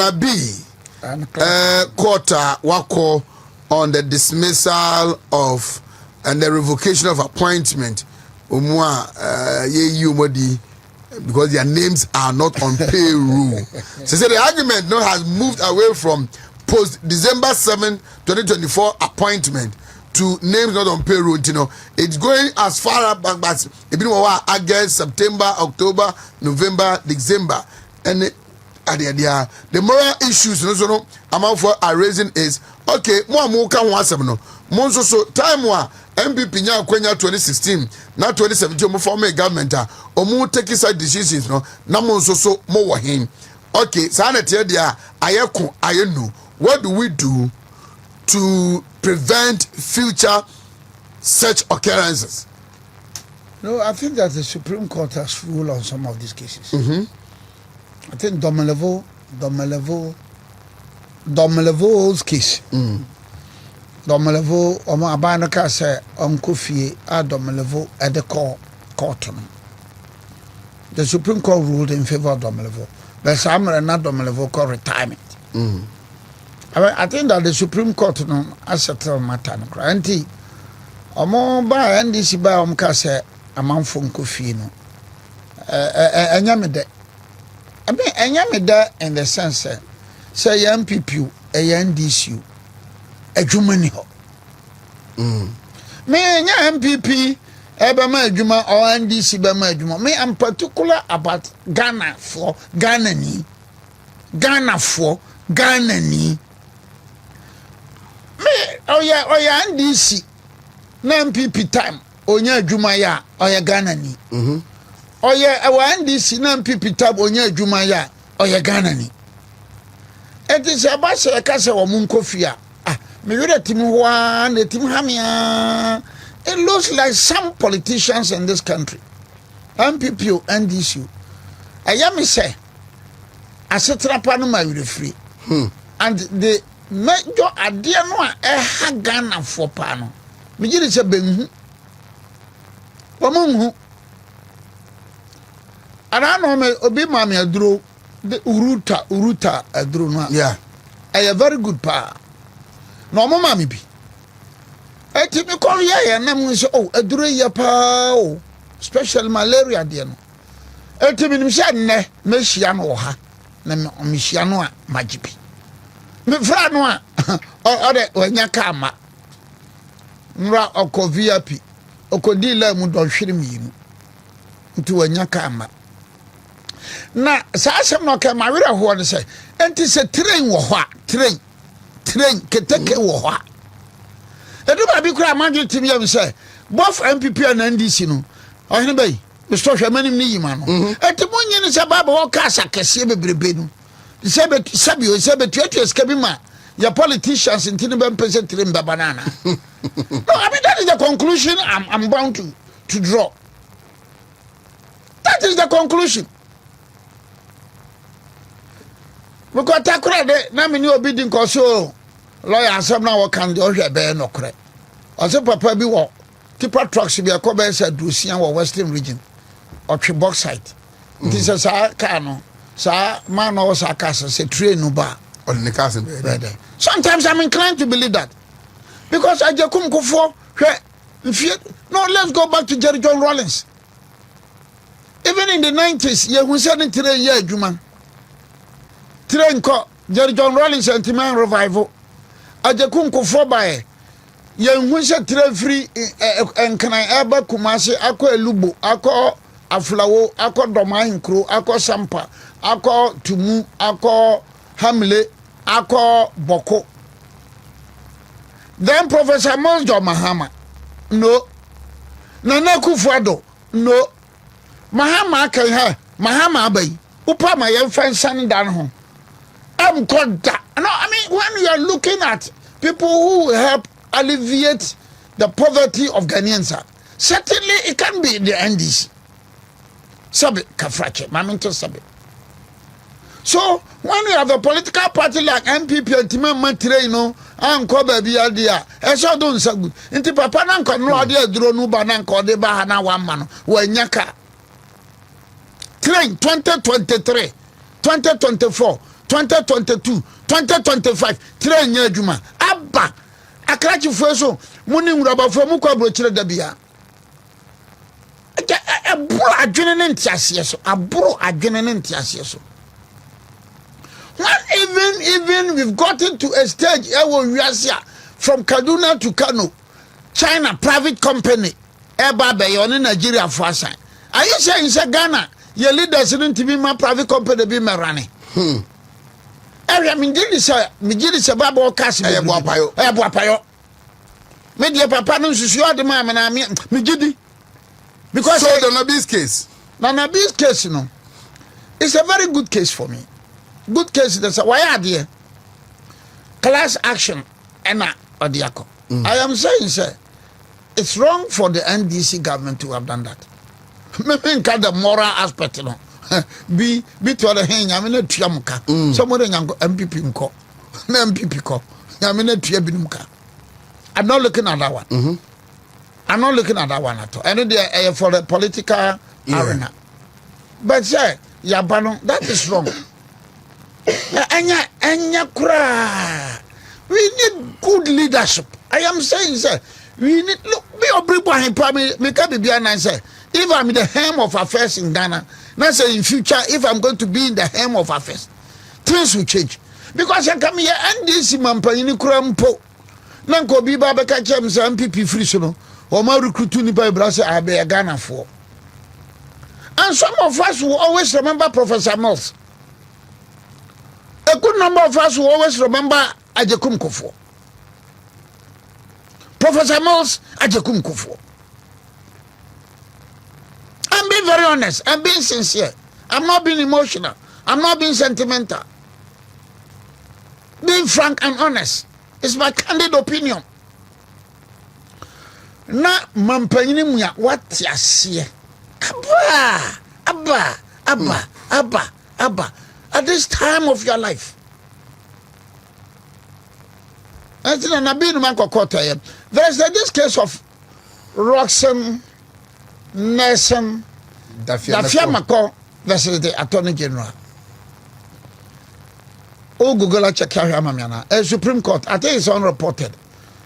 Ghana B quarter wako on the dismissal of and the revocation of appointment because their names are not on payroll. So the argument now has moved away from post December 7, 2024 appointment to names not on payroll. You know, it's going as far back as August, September, October, November, December, and the moral issues among for are raising is okay. More can once no. So time MPP nya kwenya 2016 na 2017 mo form a government o mo take side decisions no na mo so mo wo hin. Okay, so na tie dia ayeko ayenu. What do we do to prevent future such occurrences? No, I think that the Supreme Court has ruled on some of these cases. I think Domelevo's case. Domelevo, Oma Abanaka say, Kofi, Domelevo at the court. The Supreme Court ruled in favor of Domelevo, but some are not Domelevo called retirement. I think that the Supreme Court has settled matter. Auntie, Omo ba NDC ba Omkase, a man from Kofi. Enyamede. I mean, enyamede in the sense, say, MPP, a NDC. Ejumani ho. Me nya MPP ebema ejuma or NDC bema ejuma. Me am particular about Ghana for Ghana ni. Me oya NDC na MPP time onya ejuma ya oya Ghana ni. Oya NDC na MPP time onya ejuma ya oya Ghana ni. Eti se ba se ka se wo mun kofia. Me read a team one, the team Hamia. It looks like some politicians in this country, MPP and NDC. I am say, I said, Trapanuma will free. And the major idea no a Ghana for Pano. Me did it a ben. Wamungu. And I know me obi mami a draw the Uruta a draw. Yeah. A very good pa. No mama mi bi. Eti mi call ya na mo say oh adure ya pa o special malaria de no. Eti mi nimsha nne me hia no ha na me hia no a magibi. Me fra no a o de wanya ka ma. Nra okọ VIP okodi la mu do hwere mi mu. Nti wanya ka ma. Na sa asem no ka ma were ho no say enti se train wo ho a train keteke wo ho. Edu ba bi kura manje timi yam say both MPP and NDC no. Ohene bay, we stop hwemanim ni yima no. Eti monye ni se baba wo ka asakese bebrebe no. Sabi tuatu eskabi ma ya politicians intini be mpese trim ba banana. No, I mean that is the conclusion I'm bound to draw. That is the conclusion. Because takura de na me ni obi din ko so lawyer asem na wo kan de ohwe be no kre. O se papa bi wo tipa trucks bi akoba say Dusian wo Western region. Otwe bauxite. It is a car no. Sa man no sa kasa say train no ba on the castle. Sometimes I'm inclined to believe that. Because I just come go for no, let's go back to Jerry John Rawlings. Even in the 90s, yeah, who said in today, yeah, Juma. Train call Jerry John Rawlings and Timan revival. I just come go for by. Yeah, who said train free and can I ever Kumasi, Ako Elubo, Ako Aflawo, Ako Domain Crew, Ako Sampa, Ako Tumu, Ako Hamle, Ako Boko. Then Professor Monjo Mahama. No. Nana Kufuado. No. Mahama can have Mahama Bay. Upa my young friend son down home. I'm called that. No, I mean, when you are looking at people who help alleviate the poverty of Ghanaians, certainly it can be the NDC. Sabi Kafrache, Maminto Sabi. So when you have a political party like MPP and Timon Matre, you know, and baby idea, I saw don't so good. Into Papa Nanko, no idea, draw no bananko, de Bahana one man, when Yaka. Train 2023, 2024, 2022 2025 train nya adwuma aba akrachi fo so muni wurabafo mu kwa brochire da bia aburo adwene ne ntiase so aburo adwene ne ntiase so. Even we've gotten to a stage from Kaduna to Kano, China private company eba be on Nigeria for assign. Are you saying say Ghana your leaders didn't be my private company be me running? Area me say babo cash me boapayo. Me dey papa no susu de ma na me gidi. Because so the Nabi's case. Nabi's case no. It's a very good case for me. Good case that's why are there class action and Odiako. I am saying sir, it's wrong for the NDC government to have done that. Maybe the moral aspect, you know. Be to the hand, I mean a triamuka. Somebody MPP ko. MPP ko. I mean a triabinumka. I'm not looking at that one. I'm not looking at that one at all. And they for the political arena. But sir, Yabano, that is wrong. Anya kura. We need good leadership. I am saying, sir, we need look me obribo me can be and say if I'm in the helm of affairs in Ghana, now say in future if I'm going to be in the helm of affairs, things will change. Because I come here and this mampa in Krampo. Nanko bi baba ka chem say MPP free so no. O ma recruit ni pa brase abe Ghana for. And some of us will always remember Professor Mills. A good number of us will always remember Ajekum Kofo. Professor Mills, Ajekum Kofo. I'm being very honest. I'm being sincere. I'm not being emotional. I'm not being sentimental. Being frank and honest. It's my candid opinion. Na mampanyini muya what ya siye. Abba. At this time of your life. There's this case of Roxanne Nelson Dafiamako versus the Attorney General. Oh, Google check a Supreme Court. I think it's unreported.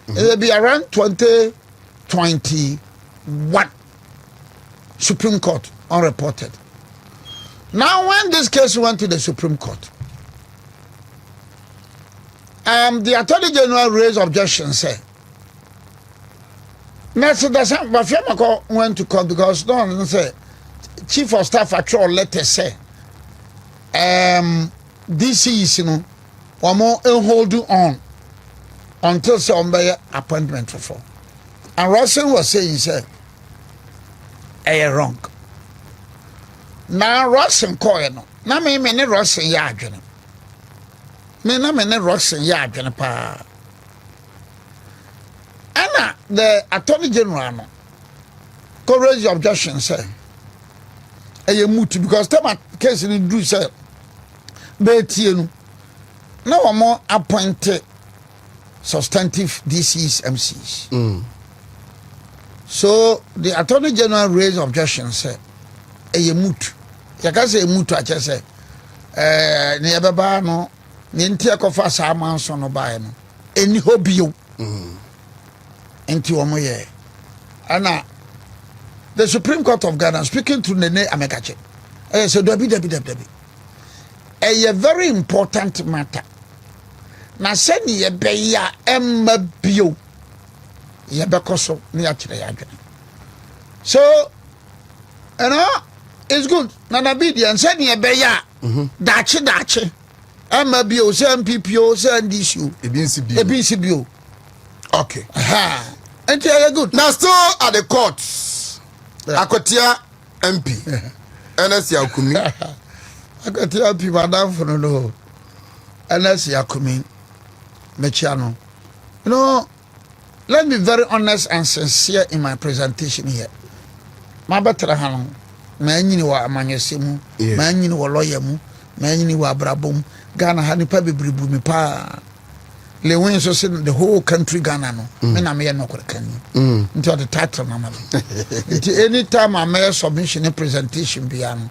It will be around 2021. Supreme Court unreported. Now, when this case went to the Supreme Court, the Attorney General raised objections. Say, Bafiamako went to court because no say Chief of Staff actual letter say, DC is one more holding on until some appointment for. And Russell was saying, say, wrong. Now Russell call no. Na me Russell ya adwene. Me Russell ya adwene pa. Anna the Attorney General no. Raise the objection say. Mutu because time case in do say be tie no. Na one more appointed substantive DCs MCs. So the Attorney General raised objection say mutu. Yaka say mutu ache say ne yebeba no ne ntia kofa sa amanso no bae no eni hobio enti omo ye ana the Supreme Court of Ghana speaking to Nene Amekache say dabi a very important matter na se ne yebe ya emma bio yebe koso ne ya kire ya adwene so it's good. Nana Bidi and said near Beya. Dachi. Emma Bio, MPPO, NDCU. ABCBO. Okay. And you're good. Now, still at the courts. Akotia MP. NS Yakumi. Akotia MP, Madame Fono. NS Yakumi. Mechiano. You know, let me be very honest and sincere in my presentation here. My better hand. Manyini wa amanyesemu, manyini wa lawyer mu, manyini wa brabom. Ghana ha nipa bebribu mi pa. Le when so say the whole country Ghana no. Me na me no kwekani. Into the title na ma. Anytime I make submission and presentation bia no.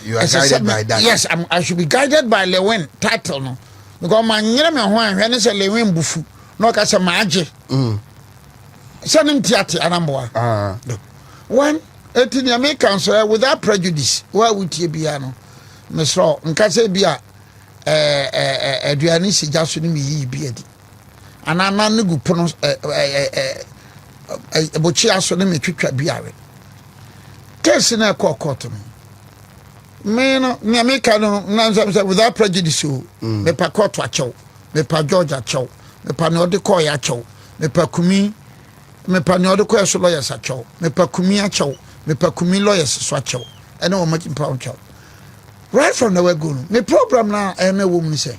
You are guided by that. Yes, I should be guided by Lewin title no. Because my nyere me ho ahwe ne se Lewin bufu. No ka se maaje. Sanim tiate anamboa. One eti ne make answer without prejudice. Why would you be ano? Mesro nka se bia aduane sija so ne mi yi bi adi. Anana ne gu pono bochi aso ne me twetwa biare. Case na court no. Me no me make no na without prejudice o. Me pa court achew. Me pa George achew. Me pa no de call ya achew. Me pa kumi me pa no de call so lawyers achew. Me pa kumi achew. Me pa kumi lawyers so achew. Ene o making pound achew. Right from the word go. Me program now ene wo mu say.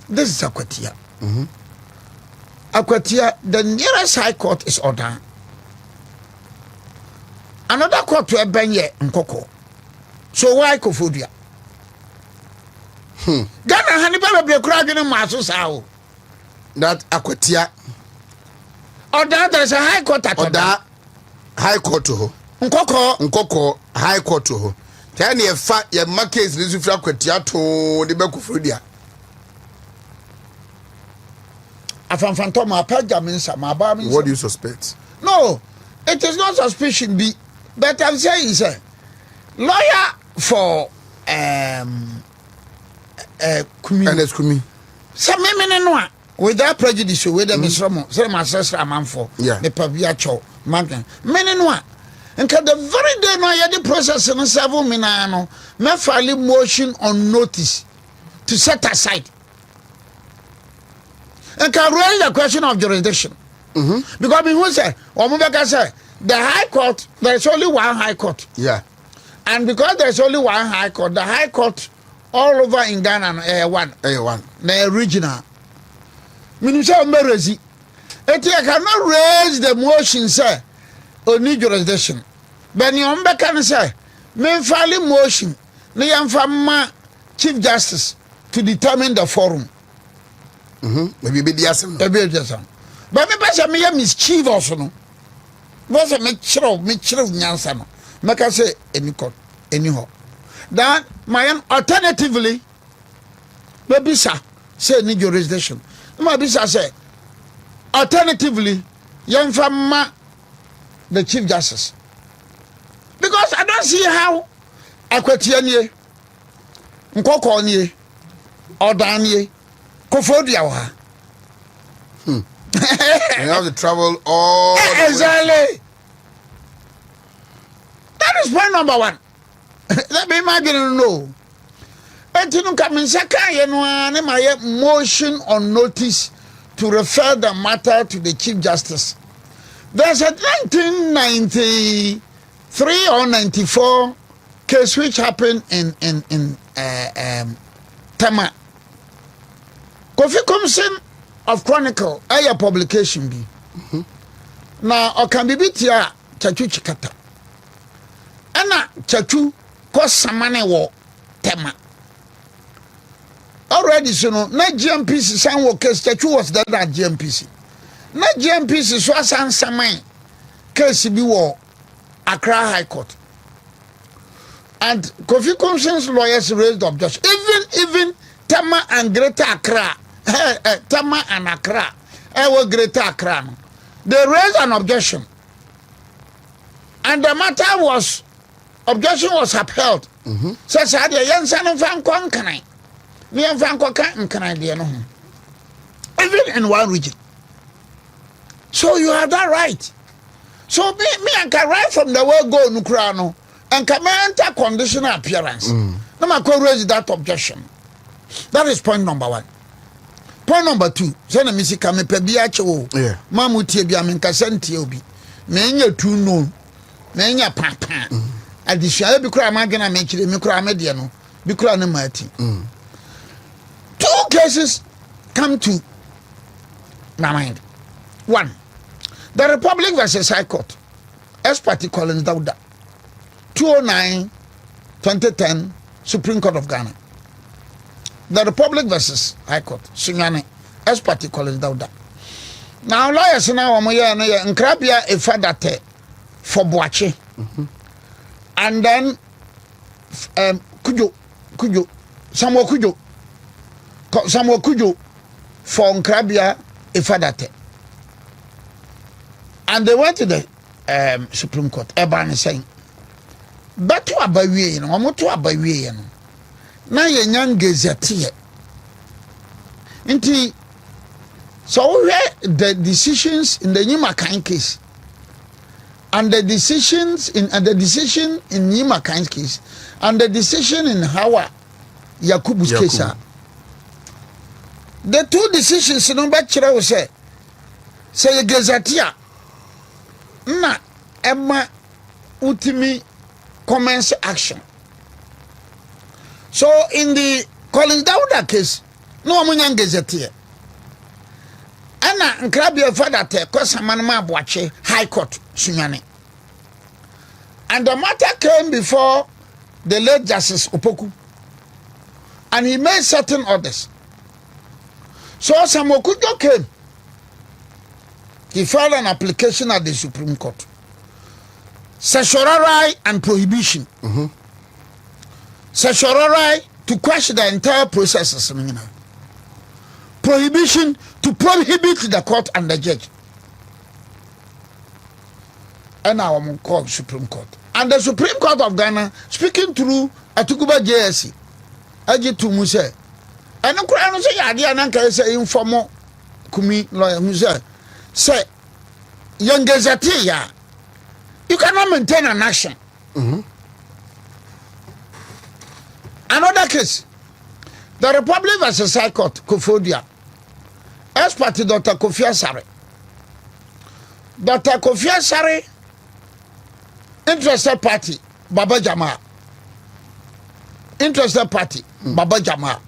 This is Akwatia. Akwatia, the nearest high court is Odan. Another court to Ebenye Nkoko. So why Kofodia? Ghana Hannibal be crowding in Masu Sao. That Akwatia. Odan, there's a high court at Oda high court to Nkoko high court to. Tell me if your market is this Akwatia to the Bekofodia. What do you suspect? No, it is not suspicion. But I'm saying, sir, lawyer for Kumi. Some men no without prejudice, with them is some ancestor man for the Pavia Chow, Mountain. Men no. And the very day no the process in 7 minutes, me file motion on notice to set aside. And can raise the question of jurisdiction. Because we will say, the High Court, there is only one High Court. Yeah. And because there is only one High Court, the High Court all over in Ghana, one. The original. Meaning, say, Merezi. I cannot raise the motion, sir, on need jurisdiction. But you can say, me file motion, the Chief Justice to determine the forum. Maybe be the assembly. But me pass me mischief also no. Was a make sure nyansa no. Make I say any court anyhow. That my alternatively baby sir say any jurisdiction. My bisa say alternatively young from the Chief Justice. Because I don't see how Akwatia nie Nkoko nie Odan nie Kofodia wa. You have to travel all exactly. That is point number one. Let me imagine no. Etinu kaminsaka ye no ane my motion on notice to refer the matter to the Chief Justice. There's a 1993 or 94 case which happened in Tema. Kofi Komsin of Chronicle, a publication be. Now, or can be here, Chachu Chikata. Anna Chachu, cost some money war Tema. Already, so no, not GMPC, some workers, Chachu was that at GMPC. Not GMPC, so as some money, case be war, Accra High Court. And Kofi Komsin's lawyers raised objection. Even Tema and Greater Accra. Tama and Accra, Greater Accra. They raised an objection, and the matter was objection was upheld. So said the young son of Franco can even in one region. So you have that right. So me and can right from the word go Nukrano and can enter conditional appearance. No matter raise that objection. That is point number one. Point number two, send a missika me pebiacho. Mamuti biamin casenti obi. Menya too known. Menya papa. Additional bikra magana make it mikra mediano. Bikra nemati. 2 cases come to my mind. One, the Republic versus High Court. S. Party Collins Dauda. 209-2010 Supreme Court of Ghana. The Republic versus High Court. Sunyane. S. Party Collins Dauda. Now lawyers now Nkrabia a father for Boache. And then Samuel Kujo for Nkrabia Ifadate. And they went to the Supreme Court. Eban saying, "Beto abawie you know, omoto abawie you know. Na yenyan gazette Inti so where the decisions in the Nyimakan case and the decisions in the decision in Nyimakan case and the decision in Hawa Yakubu's case are the two decisions no bachira wo say gazettea na Emma ultimi commence action. So in the Collins Dauda case no amunyan gazettea ana Nkrabia Ifadate kosamanma aboache High Court sunyane. And the matter came before the late Justice Opoku and he made certain orders. So Samuel Kujo came. He filed an application at the Supreme Court. Certiorari and prohibition. Certiorari to quash the entire process. Prohibition to prohibit the court and the judge. And now I'm called Supreme Court. And the Supreme Court of Ghana, speaking through Atukuba JSC, Ajitu Muse, and the Quran say, Adiananka say informal Kumi lawyer Muse, say, young gazetteer, you cannot maintain an action. Another case, the Republic versus High Court, Kofodia, as party Dr. Kofi Asare. Dr. Kofi Asare, interested party, Baba Jama. Interested party, Baba Jama.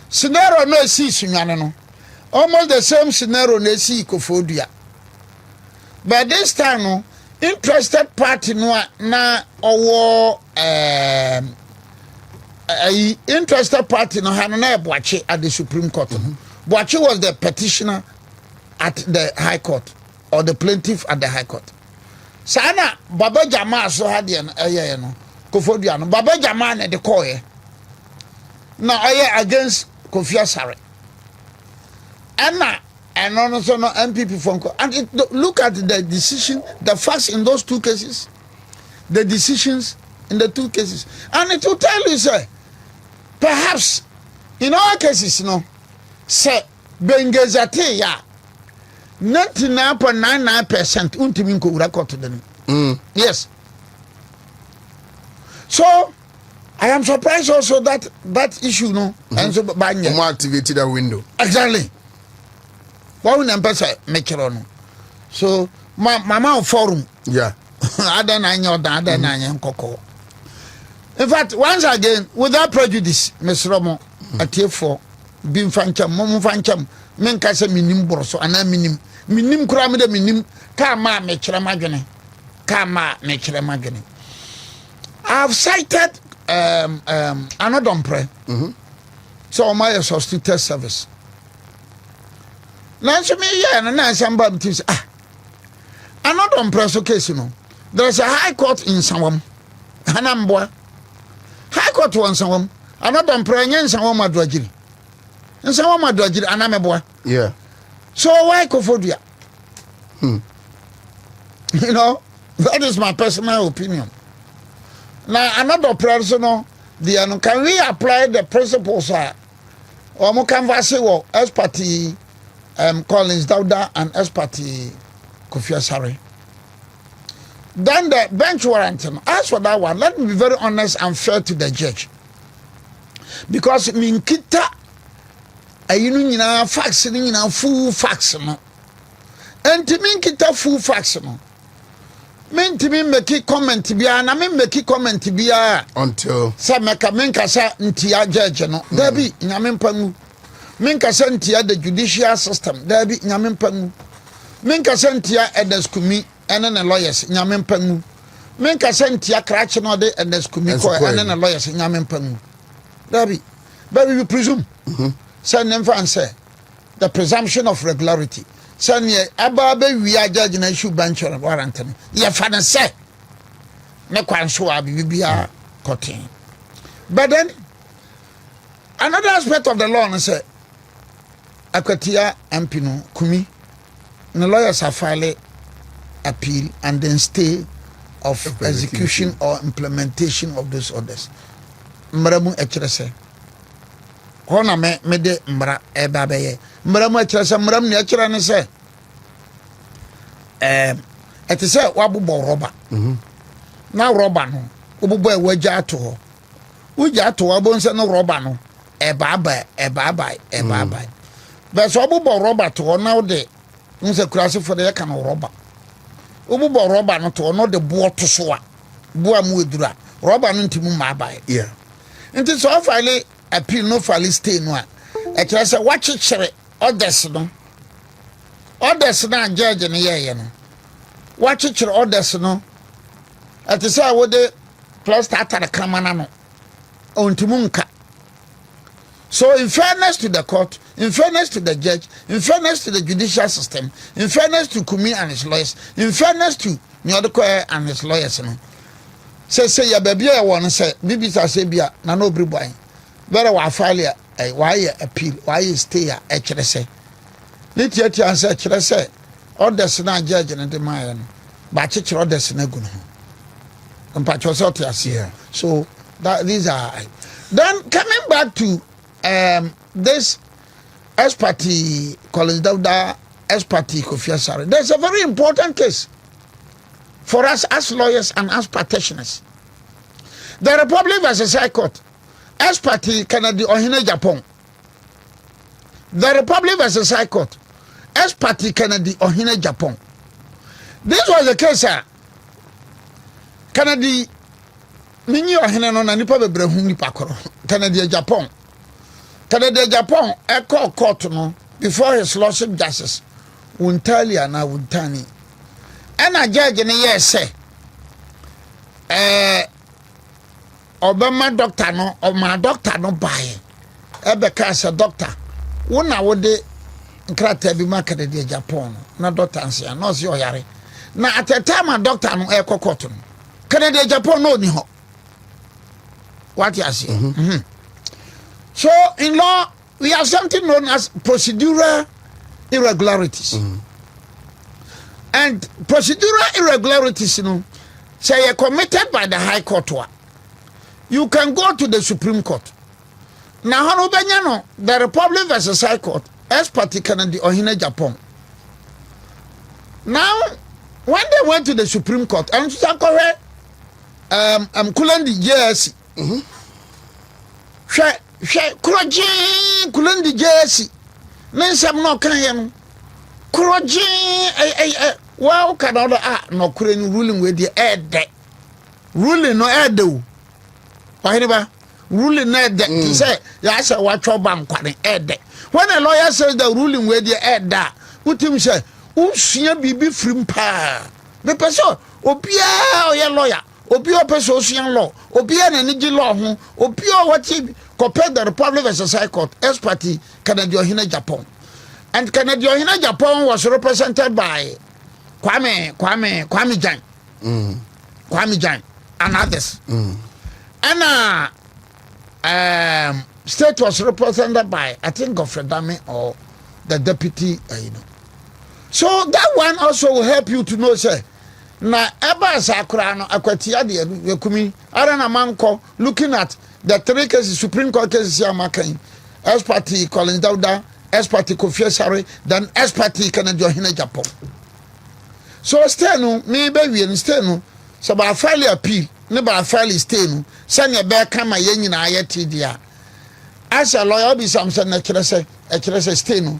Scenario no see Sunyano. Almost the same scenario no see Kofodia. But this time, no, interested party no na owo interested party no hanana Boache at the Supreme Court. Boache was the petitioner at the High Court or the plaintiff at the High Court. Sana Baba Jama so had no Kofodia no Baba Jama na de koye. Now against Kofi Asare. And also no MPP phone call. And look at the decision, the facts in those two cases, the decisions in the two cases. And it will tell you, sir, perhaps in our cases, no, say, Bengazate, ya, 99.99% untiminko record to them. Yes. So, I am surprised also that issue, no, and so by more activated that window. Exactly. Why would I make it on? So, Mama forum. Yeah. Other nine cocoa. In fact, once again, without prejudice, Miss Romo, a tier for being fancham, Momo fancham, Menkasa minim borso, and I minim cramida minim, Kama mechramagane. Kama mechramagane. I have cited another prayer. So, my substitute service. Nancy me, yeah, and somebody says, another impressive case, you know. There's a High Court in Sawam, Hanamboa. High Court one Sawam, another impressive in Sawam Madragiri. And Sawam Madragiri, Anameboa. Yeah. So why Kofodia? You know, that is my personal opinion. Now, another personal, can we apply the principles or more canvas as party? Collins Dauda and Party Kofi Asare. Then the bench warrant. As for that one, let me be very honest and fair to the judge. Because minkita ayinu facts full facts no. And to minkita full facts no. Men to me make comment biya na me make comment biya until sa meka menka sa ntia judge no. Dabi nyame mpangu. Minka sentia the judicial system there be nyamempangu minka sentia edeskumi ene na lawyers nyamempangu minka sentia krache no de edeskumi ko ene na lawyers nyamempangu there be but we presume say nemfa say the presumption of regularity say aba be wi judge na issue bench warrant ye fa na say ne kwanso abi bia kotin But then another aspect of the law is say Akwatia MP no Kumi the lawyers have filed appeal and then stay of execution or implementation of those orders. Mramu ekrese hona me de mra eba beye mramu ekrese mram ne ekre ne se ete se wabobo roba na roba no obobo e wagya ato ho wagya ato abon se no roba no eba but so obobo roba to na de nse kurase for de ka no roba obobo roba no to no de bo to so a bo amu edura roba no ntimu ma abai yeah. Nti so file appeal no file stay no a kire say wachichere orders no judge ne ye no wachichere orders no ati say wo de plus tata the kramana no ontimu nka. So in fairness to the court, in fairness to the judge, in fairness to the judicial system, in fairness to Kumi and his lawyers, in fairness to Nyodoko and his lawyers no say ya baby I want say bibi say bia na no briboy very wa file why appeal why stay a kire say let yet answer kire say orders na judge na de man ba kire orders na gu no mpacho so to here. So that these are then coming back to this expertise Collins Dauda expertise Kofi Asare. There's a very important case for us as lawyers and as practitioners. The Republic versus High Court, expertise Canada Ohine Japan. The Republic versus High Court, expertise Canada Ohine Japan. This was the case, Canada Mini Ohine no na nipa bebre hu nipa koro. Canada Japan. Canada Japan echo court no before his lordship justice Wuntalia na Wuntani. And a judge in a year say, Obama doctor no, or my doctor no buy. Because a doctor, one hour de crate be market de Japan, no doctor and say, no, your yari. Now at the time a doctor no echo cotton. Canada Japan no ni ho. What you say? So in law, we have something known as procedural irregularities. And procedural irregularities, say you're committed by the High Court. You can go to the Supreme Court. Now, the Republic versus High Court, as particularly Ohine Japan. Now, when they went to the Supreme Court, and I'm calling the JSC. Kulen the JSC. Men some no can well, Canada no Korean ruling with the head deck. Ruling no head do. Whatever ruling head deck. He said, yes, I watch your bank head deck. When a lawyer says the ruling with the head that, what him say, who see a baby from pa? The person, Opia, your lawyer, Opia Person law, Opia and Niji law, Opia what he compared the Republic versus High Court, expertise Canada Ohine Japan. And Canada Ohine Japan was represented by Kwame Jan. Kwame Jan and others. And state was represented by, I think, Godfrey Dame or the deputy, So that one also will help you to know, say, na eba sakura no Akwatia de yakumi ara na manko looking at the three cases Supreme Court cases here makan expertise Collins Dauda expertise Kofi Asare then expertise Canada Ohine Japan. So stay no me be wi stay no so ba file appeal ne ba file stay no sanya be kama ye nyina ayeti dia as a lawyer be something na kire say stay no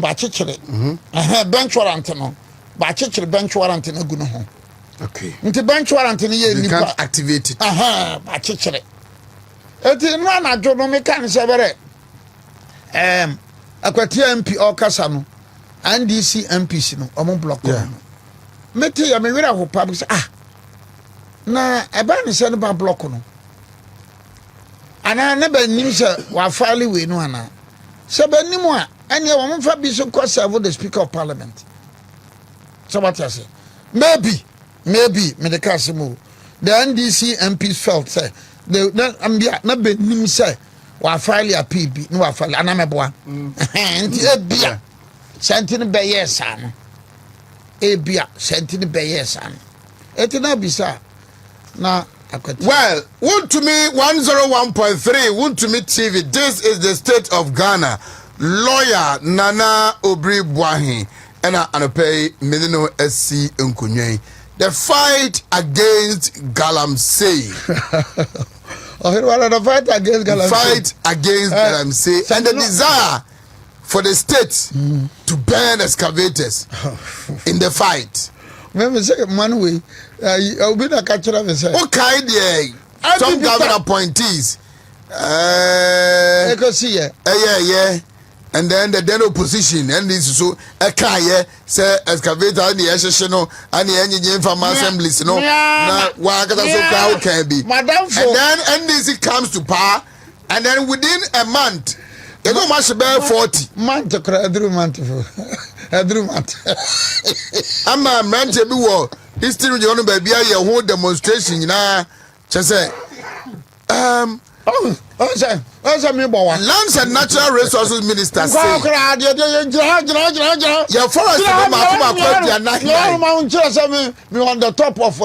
ba chichere bench warrant no ba chichere bench warrant na gu no ho. Okay. Nti bench warrant ni ye nipa can't activate it. Ba chichere eti no na jo no me kan se bere Akwatia MP okasa no NDC MPs no omo block no meti ya me wira ho pa bi say na eba ni se no ba block no ana ne ba nim se wa file we no ana se ba nim a ene wo mo fa bi so ko serve the Speaker of Parliament. So what you say? Maybe me the Kasimu the NDC MPs felt say the na benim say wa file a PB no wa file anameboa nti ebia sentine be yes an ebia sentine be yes an etina bisa na akwati well want to me 101.3 want to me TV. This is the state of Ghana. Lawyer Nana Obri Bwahi and Anope Menino SC Nkunye. The fight against Galamsey. The fight against Galamsey. Fight against Galamsey and the desire for the state to burn excavators in the fight. Remember, say man way. I'll be the catcher of the say. Okay, there. Some government appointees. Yeah. And then the then opposition and this so a car say excavator and the SSNO and the engine from assemblies no na so can be. Madam, and then NDC comes to power and then within a month they go much bear 40 month to cry through month I'm a man to be war this thing you want baby a whole demonstration na just say Lands and Natural Resources Minister say your forest me on the top of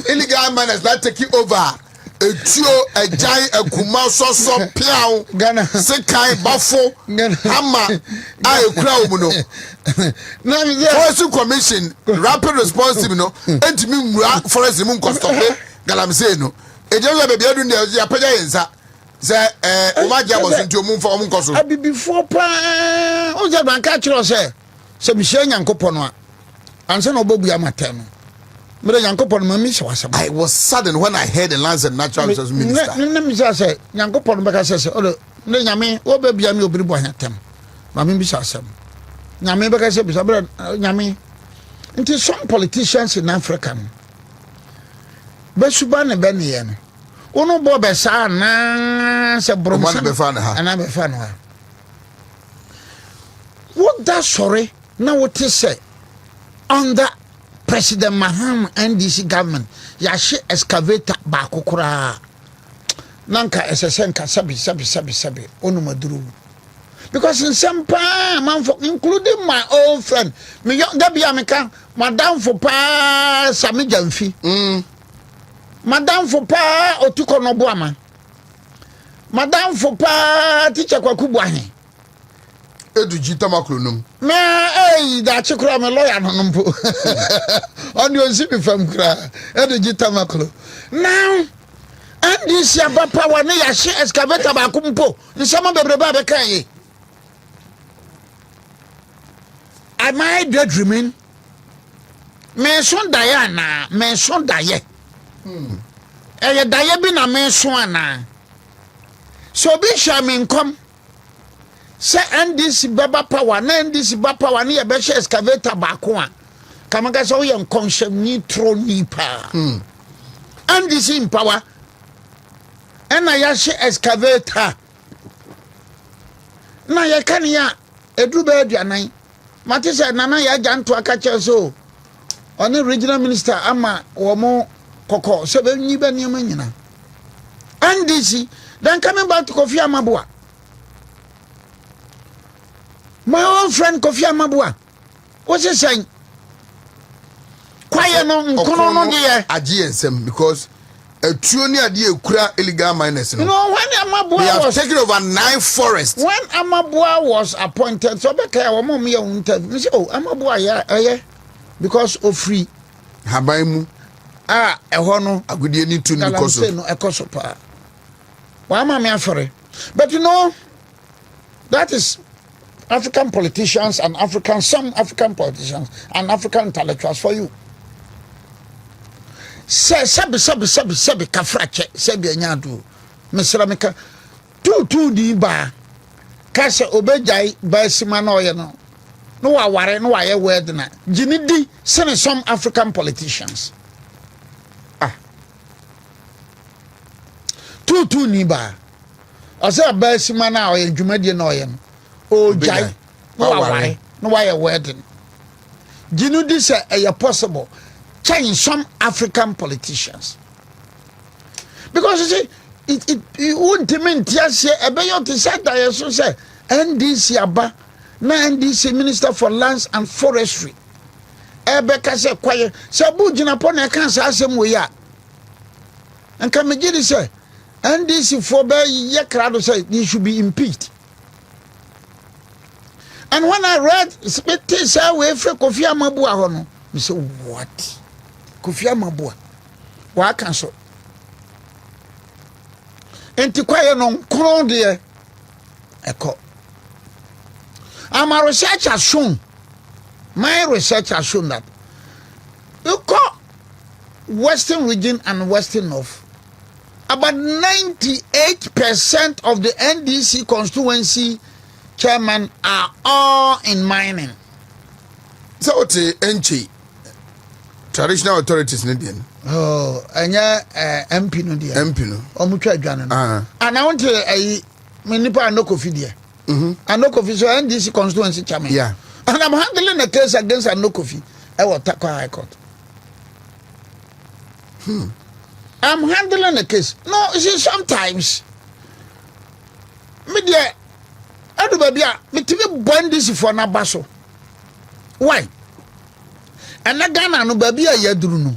illegal miners that take it over. A tio, a giant, a kuma, so piao, Ghana, Sekai, Buffo, Hammer, I crowd, Forest Commission, rapid response, and to me, Forest Moon Costa, Galamseno. A general baby, I don't know, Yapayanza, say, Omaja was into a moon for Muncoso. I be before pa, oh, that man catch us, some Michelle Yankoponwa, and son of Bobby Amatem. I was saddened when I heard the Lands and Natural Resources Minister. Let me say, Yankopon Baka says, oh, Yami, oh, baby, I'm your Briboyatem. Mammy Bissasam. Yami Baka says, Yami. It is some politicians in Africa. Besuban and Benian. Ono Bob Sana, said Bromana Befana, and I'm a fan. What that sorry? Now what is say? Under President Mahama NDC government yashi excavator ba kokora nanka SSNka sabi onu maduru because in some man for including my old friend me that be ameka madam for pa Sami Jamfi madam for pa Otuko Nobuama madam for pa teacher Kwaku Bwahi Eduji Tamakronum. Me that you cry my lawyer no po. On your zip from cry. Eduji Tamakro. Now and this yaba power ne ya she excavator ba kumpo. Nsama bebreba be kan yi. Am I daydreaming? Me son Diana, me son daye. Eh daye bi na me son ana. So be shamin come. Say NDC baba power na NDC baba power na be share excavator baako a kamaga so ye nkonshem ni tro ni pa NDC in power na ya share excavator na ye kan ya edru be aduanan mate say nana ya janto aka che so on regional minister ama wo mo kokko se be nyi be niam nyina NDC then coming back to Kofi Amaboa. My old friend Kofi Amaboa. What's he saying? Quiet no dear. GSM because a truly idea kura illegal miners. You know when Amaboa was taken over 9 forests. When Amaboa was appointed, so Beka or mommy oh Amaboa yeah because of free. Habaimu a hono agudie ni tu ni koso. No ekoso pa. Wa ma me afore. But you know that is African politicians and some African politicians and African intellectuals for you. Sabi kafrache sabi anyadu. Mesra meka tu di ba. Kase obejai ba sima na oye no. No wa ware no wa ye word na. Gini di sene some African politicians. Tu ni ba. Asa ba sima na oye dwumade na oye no. O jai no wa ware no wa ye wedding. Ginu di say e possible in some African politicians. Because you see, it won't mean just say, Ebeyo to say that you say, NDC Aba, na NDC Minister for Lands and Forestry. Ebeka say, quiet, Sabu Jinapon, I can't say, Asem and can me say, NDC for ye crowd say, he should be impeached. And when I read, say, away from Kofi Amabua, I say, what? Kofi Amabua? Why cancel? Enti kwaye no nkron de eko. And my research has shown that you call Western region and Western North, about 98% of the NDC constituency chairman are all in mining. So what's NC? Traditional authorities Indian. Oh, anya MP no dia. MP no. Omutwa adwane no. And I want to me nipa no Kofi dia. And no Kofi so NDC constituency chairman. Yeah. And I'm handling a case against no Kofi. I will take High Court. I'm handling a case. No, you see sometimes me dia adu babia me tibi bond this for na baso. Why? And na Ghana no babia yaduru no.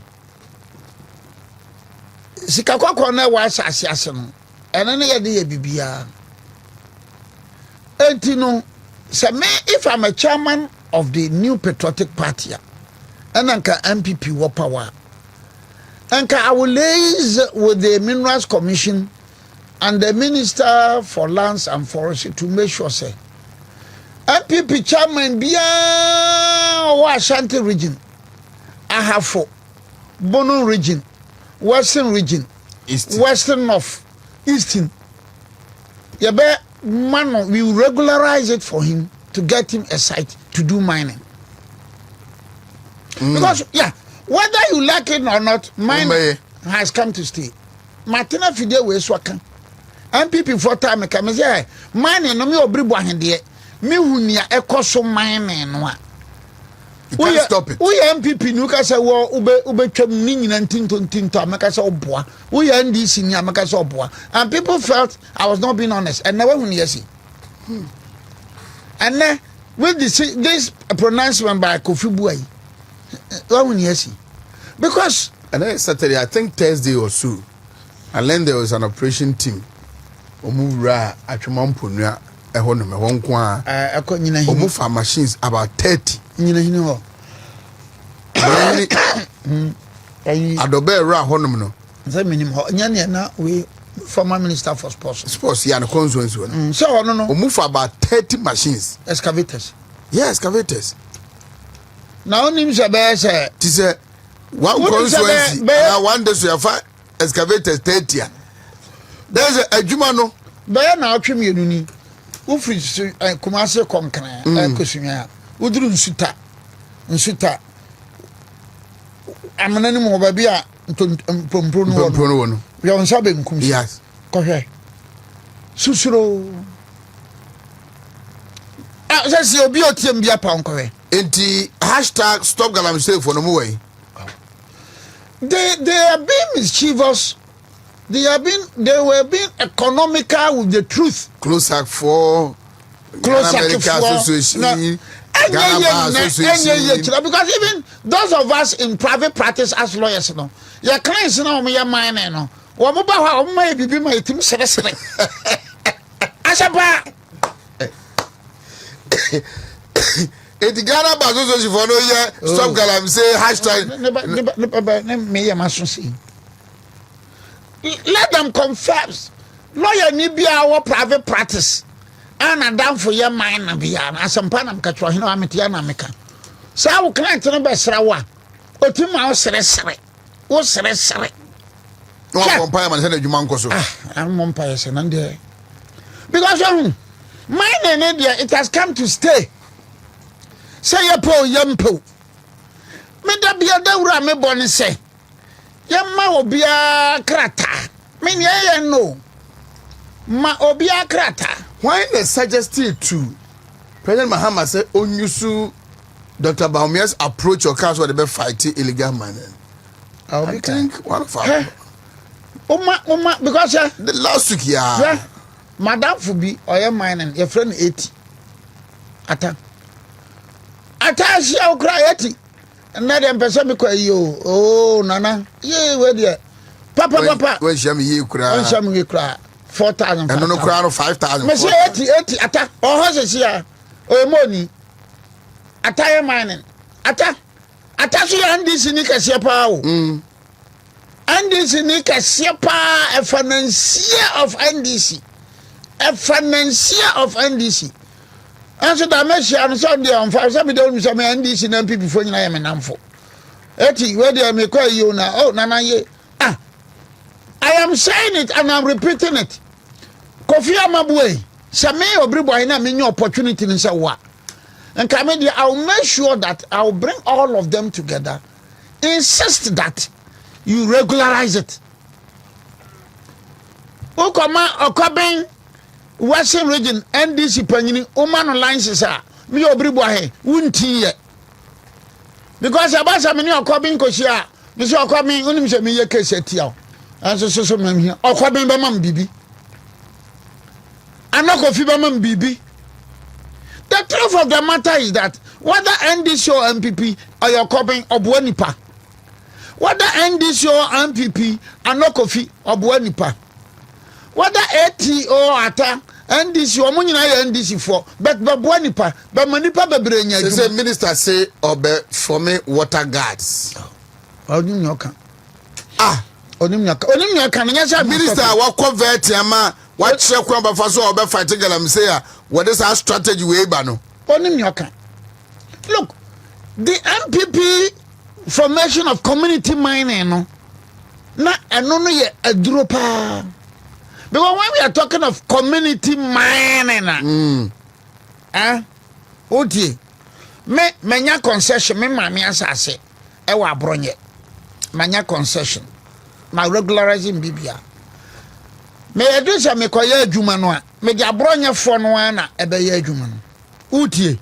Sika kwakwa na wa asase no ene ne yede ye bibia entino say me if I'm a chairman of the New Patriotic Party and anka MPP wo power anka I will liaise with the Minerals Commission and the Minister for Lands and Forestry to make sure say MPP chairman bia wa Ashanti region Ahafo Bono region Western region, Eastern. Western North, Eastern. Yeah, man, we will regularize it for him to get him a site to do mining. Because, yeah, whether you like it or not, mining has come to stay. Martina Fide we swaka. MPP for time come say, mining no me obribo ahende. Me hunia ekoso mining no. You can't stop it. We MPP nu ka say wo ube twam ni nyina ntinto ameka say oboa. We NDC ni ameka say oboa. And people felt I was not being honest. And never when you see. And then with this pronouncement by Kofi Buai, when you see. Because and then Saturday, I think Thursday or so, and then there was an operation team. Omura atwamamponua ehɔ no me hɔ nko a omu fa machines about 30 nyina hini hɔ adobe ra hɔ no no nse minim hɔ nyane na we former minister for sports ya no constituency no so hɔ no omu fa about 30 machines excavators now onim se be se ti se one constituency na one day so ya fa excavators 30 there's a adwuma no be na atwem yenu ni ufri kumase konkran ekosunwa uduru nsuta amanani mo ba bia pompro no no ya onsa be nkum yes ko hwe susuro say obi otiem bia pa nko hwe enti #stop galamsey for no mo way they are being mischievous. They were being economical with the truth. Closer for Association. Because even those of us in private practice as lawyers, you know, your clients know me, your mind, you know. What about my baby, my team says, Ashaba. It Ghana Association for no year, stop Galamsey, #. Let them confess. Lawyer ni bia our private practice. And down for your mind na bia na asampa na mkatwa hino ametia na meka. Sa wo client no be srawa. Otima wo sere. Wo sere. No compare man say na djuma nkoso. I'm umpire say nan there. Because mine and India it has come to stay. Say ya po yampo. Me da bia da wura me boni say. Yamma obia krata. Me nye no. Ma obia krata. Why they suggested to President Mahama say onyusu Dr. Baumia's approach or case where they be fighting illegal mining. I think one of our because the last week, yeah. Madam Fubi or your mining, your friend 80. Ata she au cry 80. And now them person be cry yo. Oh nana. Yeah, where there? Papa. When she me cry. When she me cry. 4,000. And no cry 5,000. Me say 80 ata. Oh how say here? Oh money. Ata your mining. Ata so NDC ni kase pa o. NDC ni kase pa a financier of NDC. A financier of NDC. And so that makes you understand on 5 some don't some NDC and people before you know me namfo. Eti where they me call you now. Oh nana ye. I am saying it and I'm repeating it. Kofi Amabue, Same Obriboy na me opportunity in say what. And Kamedia, I'll make sure that I'll bring all of them together. Insist that you regularize it. Ukoma Okobin Western region NDC Panini Oman lines are me Obriboy wunti ye. Because Abasa many Okobin Kosia, Mr. Okobin unim se me ye case etiao. And so me here. Okobin Bamam Bibi. Anoko Fibamam Bibi. The truth of the matter is that whether NDC or MPP or your copying or Buenipa, whether NDC or MPP and no coffee or Buenipa, whether AT or ATA, NDC or Munina NDC for, but Buenipa, but Manipa Babrenia. The minister say obe for me water guards. Onimyoka. Minister, what convert Yama? What shall come by Faso or fighting Galamsea? What is our strategy way, Bano? Look, the MPP formation of community mining, no, not only a dropper. Because when we are talking of community mining, Oti, manya concession, me mammy assassin, Ewa Bronye, manya concession, my regularizing Bibia. Me address me koye adwuma no a me di abronye fo no ana ebe ye adwuma no utie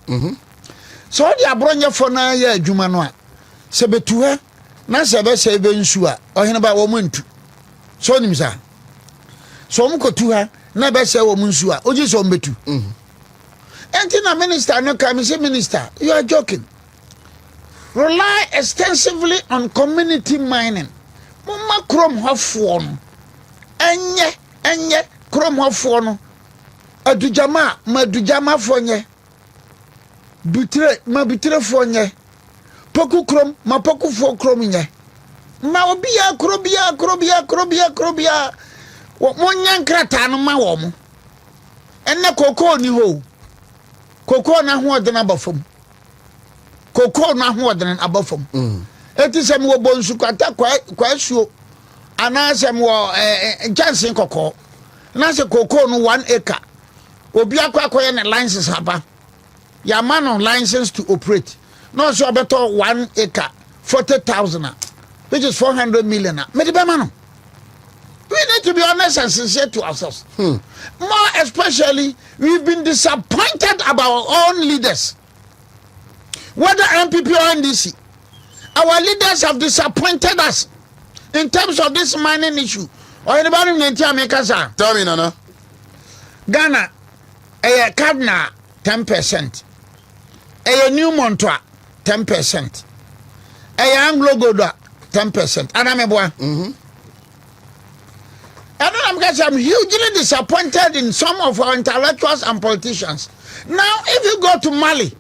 so di abronye fo na ye adwuma no a se betuha na se be se be nsu a ohene ba wo mantu so nim sa so mo kotuha na be se wo nsu a oji so mbetu enti na minister no ka me say minister you are joking. Rely extensively on community mining mumma krom hafo no enye krom hafo no adujama madujama fonye butre fonye poku krom ma poku fo krom nye ma obia krobia wo nyankrata no ma wo mo enne koko ni ho koko na ho odena abafom koko na ho odena abafom eti sem wo bonsu kwata kwa suo anasem wo jansen koko na se koko no 1 acre obi akwakoye ne license haba ya man on license to operate no so better 1 acre 40,000 which is 400 million me de be man. We need to be honest and sincere to ourselves. More especially, we've been disappointed about our own leaders. Whether MPP or NDC, our leaders have disappointed us in terms of this mining issue. Or anybody in the tell me, Nana. Ghana, a Cardinal 10%, a New Montois 10%, a Anglo Goda 10%. And I'm a boy. I'm hugely disappointed in some of our intellectuals and politicians. Now, if you go to Mali,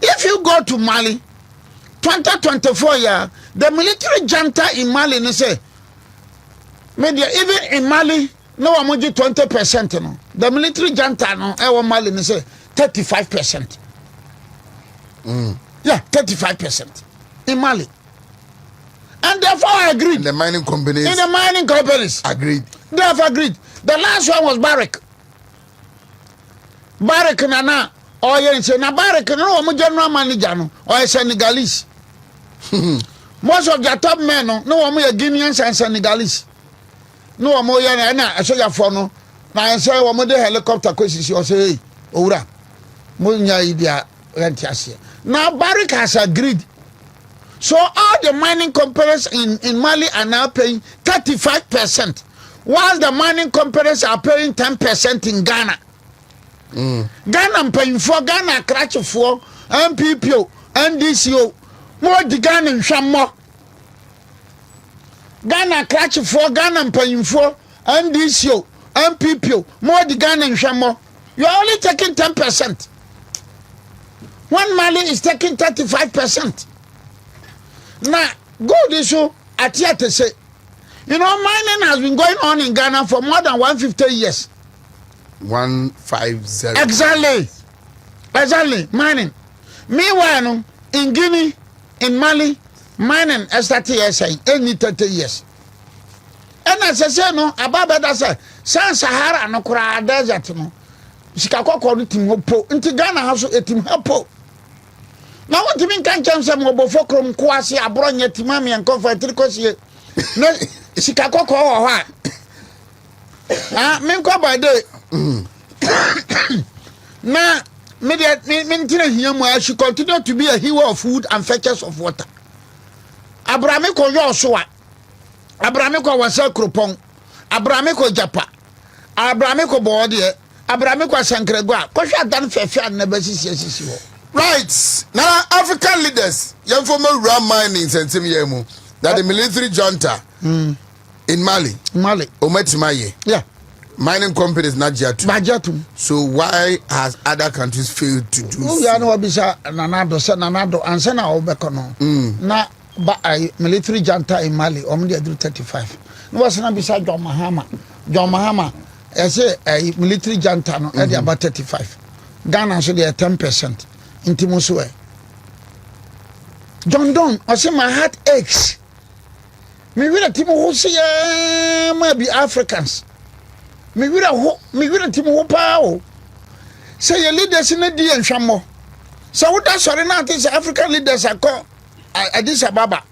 if you go to Mali, 2024 year, the military junta in Mali, they say, even in Mali, no one 20%. No. The military junta, no, Mali, they say 35%. Yeah, 35% in Mali. And therefore I agreed. In the mining companies. Agreed. They have agreed. The last one was Barrick. Barrick Nana. Or you say na Barrick no mo general manager no or Senegalese. Most of their top men no mo Guineans and Senegalese. No mo ya na so ya for no. Na say wo mo de helicopter kwesisi o say owura. Munya idea rentiasia. Now Barrick has agreed. So all the mining companies in Mali are now paying 35%, while the mining companies are paying 10% in Ghana. Ghana paying for Ghana crash for MPPO, NDCO, more the Ghana and Shammo. Ghana crash for Ghana paying for NDCO, MPPO, more the Ghana and Shammo. You're only taking 10%. One Mali is taking 35%. Now, gold issue at yet to say, you know, mining has been going on in Ghana for more than 150 years. 150. Exactly, mining. Meanwhile, in Guinea, in Mali, mining has 30 years, only 30 years. And as I say, no, about that, I say, San Sahara, no, Kura desert, no. Chicago called him Hopo, into Ghana house, it him Hopo. Now, what do you mean, can't you say, Mobo Fokrum, Kwasi, Abronya, Timami, and Comfort, Tricosi? No, Chicago call or what? Ah, men call by day. Now, maintain him where she continue to be a hero of food and fetchers of water. Abramiko Yosua, Abramiko was a crupon, Abramiko Japa, Abramiko Bordia, Abramiko Sankregua, Kosha done fair never sees. Right now, African leaders, young former ram mining and Simiemu, that the military junta in Mali, Ometimaye, yeah. Mining companies Najatu. So why has other countries failed to do so? You know bisa nanado and sena obekono. Na military junta in Mali omdi do 35. No was na bisa John Mahama. I say a military junta no e about 35. Ghana so they 10%. Intimuswe. John Don, I say my heart aches. Me will timo who say maybe Africans. Me will timo power. Say your leaders in the D and Shamo. So what that's sorry now these African leaders are called Addis Ababa.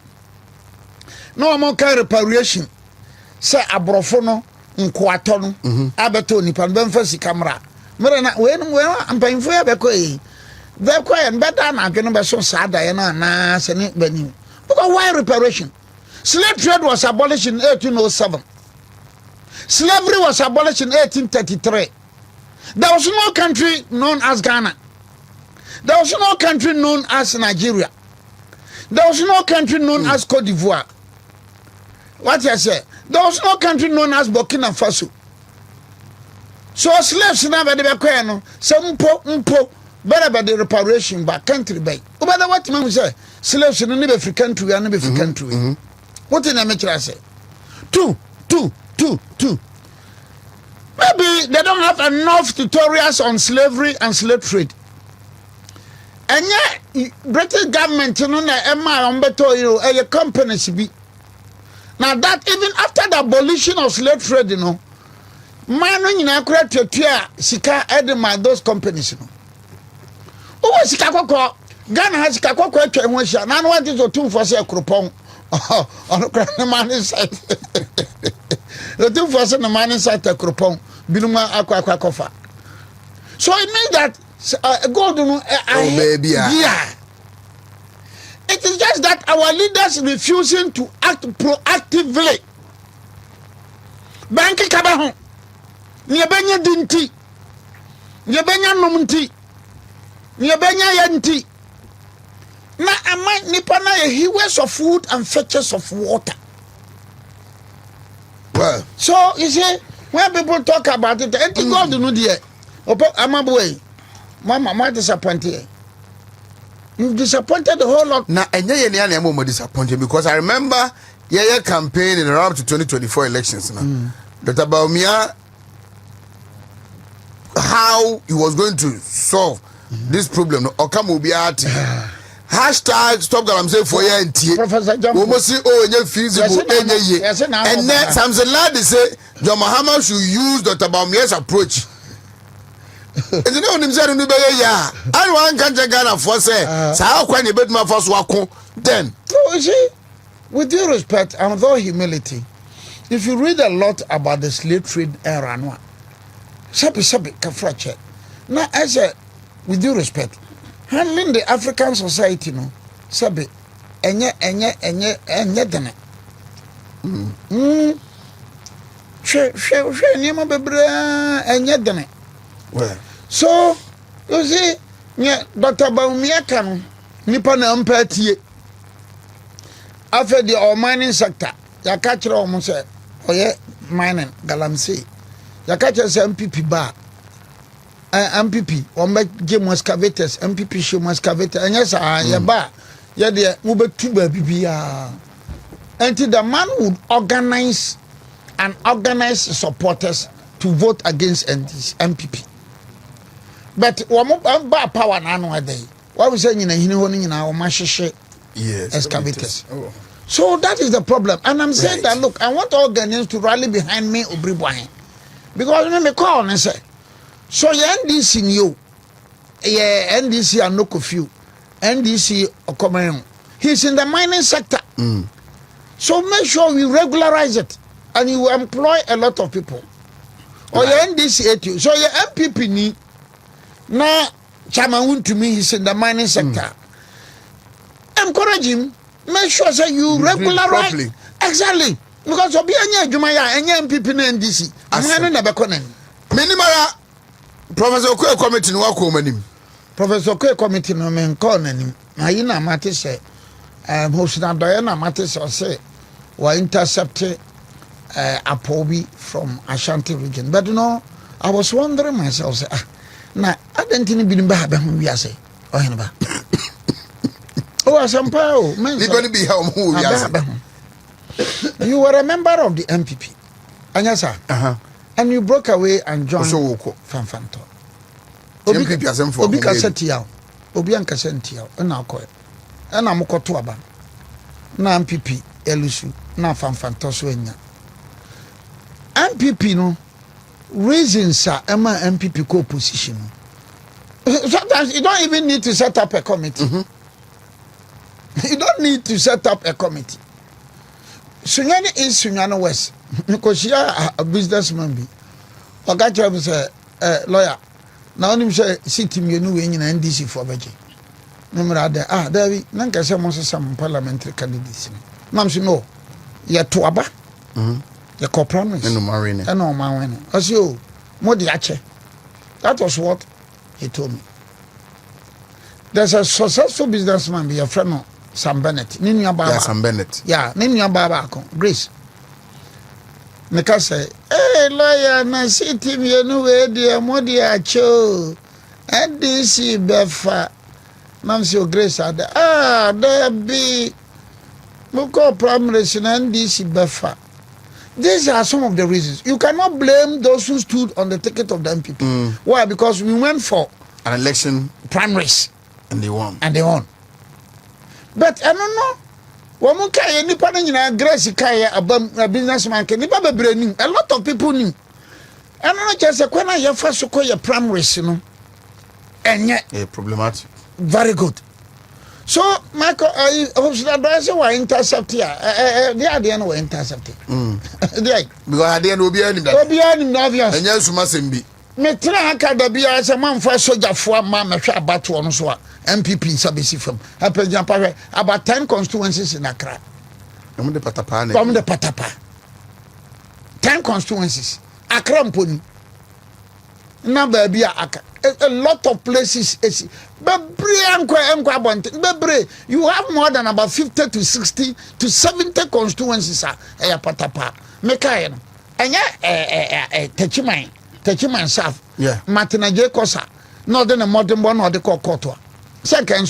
No more kind of reparation. Say abrofono nkwatono abeto nipa benfasi camera. Merena when I'm paying for abeko they're quite better na adwene be so sada ye na sene bani. Because why reparation? Slave trade was abolished in 1807. Slavery was abolished in 1833. There was no country known as Ghana. There was no country known as Nigeria. There was no country known as Cote d'Ivoire. What you say? There was no country known as Burkina Faso. So slaves never be no. Some mpo better by the reparation by country by. But what man say? Slaves in any free country and any free country. What in amateur say? Two. Maybe they don't have enough tutorials on slavery and slave trade. And yet, British government, you know, a company should be. Now that even after the abolition of slave trade, you know, man, you know, create to tear Sika Edema those companies, you know. Oh, Sika Koko, Ghana has Sika Koko to emotion. Now, what is your two for say a crupon on the man inside? The two for say the man inside a crupon, Biluma Aqua Kofa. So it means that gold, baby, yeah. It is just that our leaders refusing to act proactively. Banki kabaho. Nyebenya dinti. Nyebenya nomunti. Nyebenya yanti. Na amai nipana hewers of food and fetches of water. Well, so you see, when people talk about it, I think God no dear. Opo amaboy. Mama disappointed. You've disappointed the whole lot. Now, and yeah, I'm more disappointed because I remember campaign in around to 2024 elections. Dr. Baumia, how he was going to solve this problem. Hashtag stop that I'm saying for year and tea. Professor John. Almost see feasible and then some lady say John Mahama should use Dr. Baumia's approach. And you know himself in the I want can't Ghana for say how can you bet my first wako then. No, you see, with due respect and with all humility, if you read a lot about the slave trade era, sabi kafrache. Now as a with due respect, handling the African society, no, sabe, enye dene. She niyama bebre enye dene. Well, so you see, Dr. Baumiaka no nipa na empathie. After the mining sector, ya catch omo say oye mining galamsey. Ya catch say MPP ba. MPP ombe game excavators, MPP show excavator. Enya sa ya ba. Ya de wo betu ba bibia. Until the man would organize supporters to vote against MPP. But womo ba power na no ade. What we say nyina hini ho nyina o ma hwehwe excavators. Oh. So that is the problem. And I'm saying that, look, I want all Ghanaians to rally behind me, Obribwahe. Because me call and say, so NDC new, NDC and no curfew, NDC Okomayon. He's in the mining sector. So make sure we regularize it and you employ a lot of people. Or your NDC at you. So your MPP ni na chairman to me, he's in the mining sector. Encourage him. Make sure that you regularize exactly because obi anya adwuma ya anya MPP na NDC amana na bekonen minimara Professor Okwe committee no akọ manim Professor Okwe committee no men call nanim na yi na mate se hosina doye na mate se o se wa intercept Apobi from Ashanti region, but no, I was wondering myself say na adentini binim ba be ho wiase o hen ba. Oh, Asampao, man. You're going to be home. You were a member of the MPP. Anyasa. And you broke away and joined Fanfanto. Obi kasetiao. Obi ankasentiao. Na akoye. Na mokoto aba. Na MPP elusu na Fanfanto so enya. MPP no reasons are Emma MPP co-position. Sometimes you don't even need to set up a committee. You don't need to set up a committee. Sunyani is Sunyani West. Because she a businessman be. Ogacha say lawyer. Now him say city me no we nyina NDC for beje. Number there there we nanka say mo some parliamentary candidates. Mam say no. Ye to aba. Ye compromise. No marine. No marine. As you mo di ache. That was what he told me. There's a successful businessman be a friend of Sam Bennett. Ninya Baba. Yeah, Sam Bennett. Yeah, Ninya Baba. Grace. Meka say, hey, lawyer, na city me no way dear modi acho. NDC befa. Mam say Grace had there be Muko primary NDC befa. These are some of the reasons. You cannot blame those who stood on the ticket of the MPP. Why? Because we went for an election primaries. And they won. But I don't know. Wamuka nipa na nyina Grace kaya a businessman ke nipa bebre nim. A lot of people nim. I don't know just kwena ye fa so koye primaries no. Enye problematic. Very good. So Michael I hope that say wa intercept here. They are the no intercept. Because at the end obi anim that. Obi anim no obvious. Enye suma sembi. Me tra akada bia se manfa sojafo ma mehwe abato no so a MPP sabesi fam apejampa about 10 constituencies in Accra. From the patapa. 10 constituencies. Accra mponi. Na ba bia aka a lot of places bebre you have more than about 50 to 60 to 70 constituencies a patapa. Me kai no. Enya Techiman Saf, Martina J. Kosa, not in a modern one or the Kokotua. Second,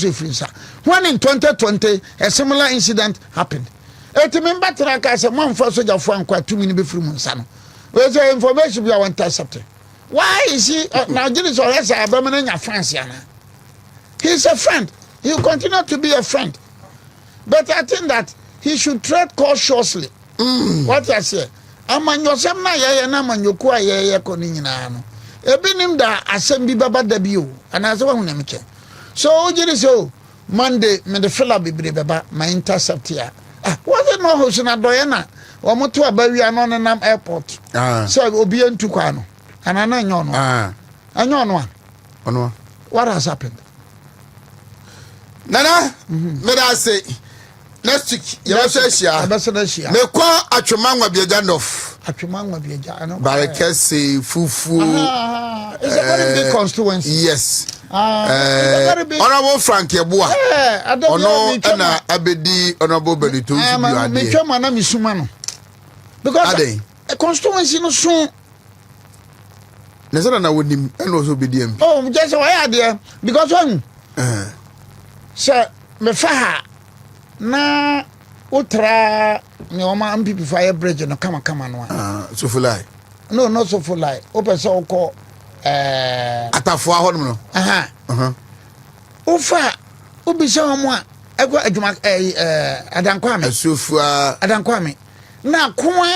when in 2020 a similar incident happened. Remember, as a month for soldier for quite 2 minutes before Monsano. Where's the information we are intercepted? Why is he now? This is a permanent Franciana. He's a friend. He will continue to be a friend. But I think that he should tread cautiously. What I say. Amanyosem na yeye na manyoku a yeye ko ni nyina no ebinim da asem bi baba da bio anaze wa hunam che so ojiri so Monday me the fella bebre beba my intercept here was it no house na doye na wo moto abawia no nam airport so obi antu kwa no anana nyo no anyo no what has happened? Nana, may I say, next week, you will say, me kwa atwemangwa bieja nof. Atwemangwa bieja, I know. Barekese, fufu. It's a very big constituency. Yes. It's a very big. Honorable Frank Yeboah. I don't know. Ono abedi honorable Benito Subiade. Me chama na misumano. Because a constituency no so. Nesana na wonim eno so be DM. Oh, just why there because one. Sir, me fa na utra ne oma MPP fire bridge no kama no. So for lie. No, not so for lie. Open so call atafo ahom no. Ofa obisa homo a ego adwuma adankwame. Asofua adankwame. Na kwa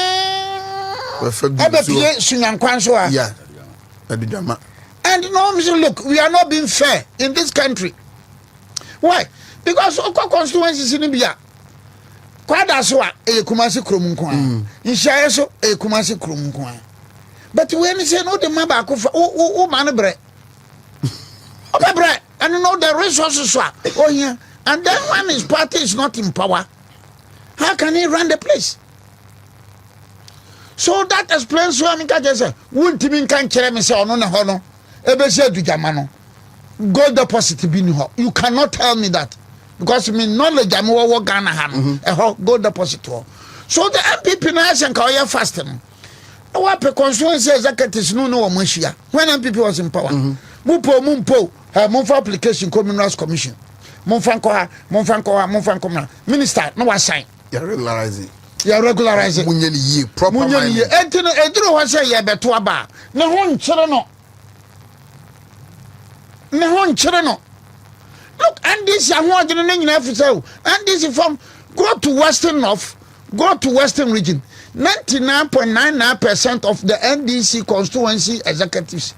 ebe pie sunyankwan so a. Yeah. Adidama. And no, look, we are not being fair in this country. Why? Because Oko constituencies in India. Kwada so a Kumasi krom kwa. Inshaye so Kumasi krom kwa. But when you say no the maba ko o man bre. Okay bre, and you know the resources so oh here. And then when his party is not in power, how can he run the place? So that explains why Mika just said, won't even can chere me say ono na ho no. Ebe se adujama no. Gold deposit be no. You cannot tell me that. Because me knowledge am wo Ghana ha no. Gold deposit ho. So the MPP na say ka oye fast no. Our constituency executives no wo mahia. When MPP was in power. Mumpo Mumfa application Communals Commission. Mumfa nko ha, minister no was sign. You regularizing. You regularizing. Munye ye proper mind. Munye ye edro wa say ye beto aba. Ne ho nkyere no. Look, and this I want to know. And this is from go to Western North, go to Western region. 99.99% of the NDC constituency executives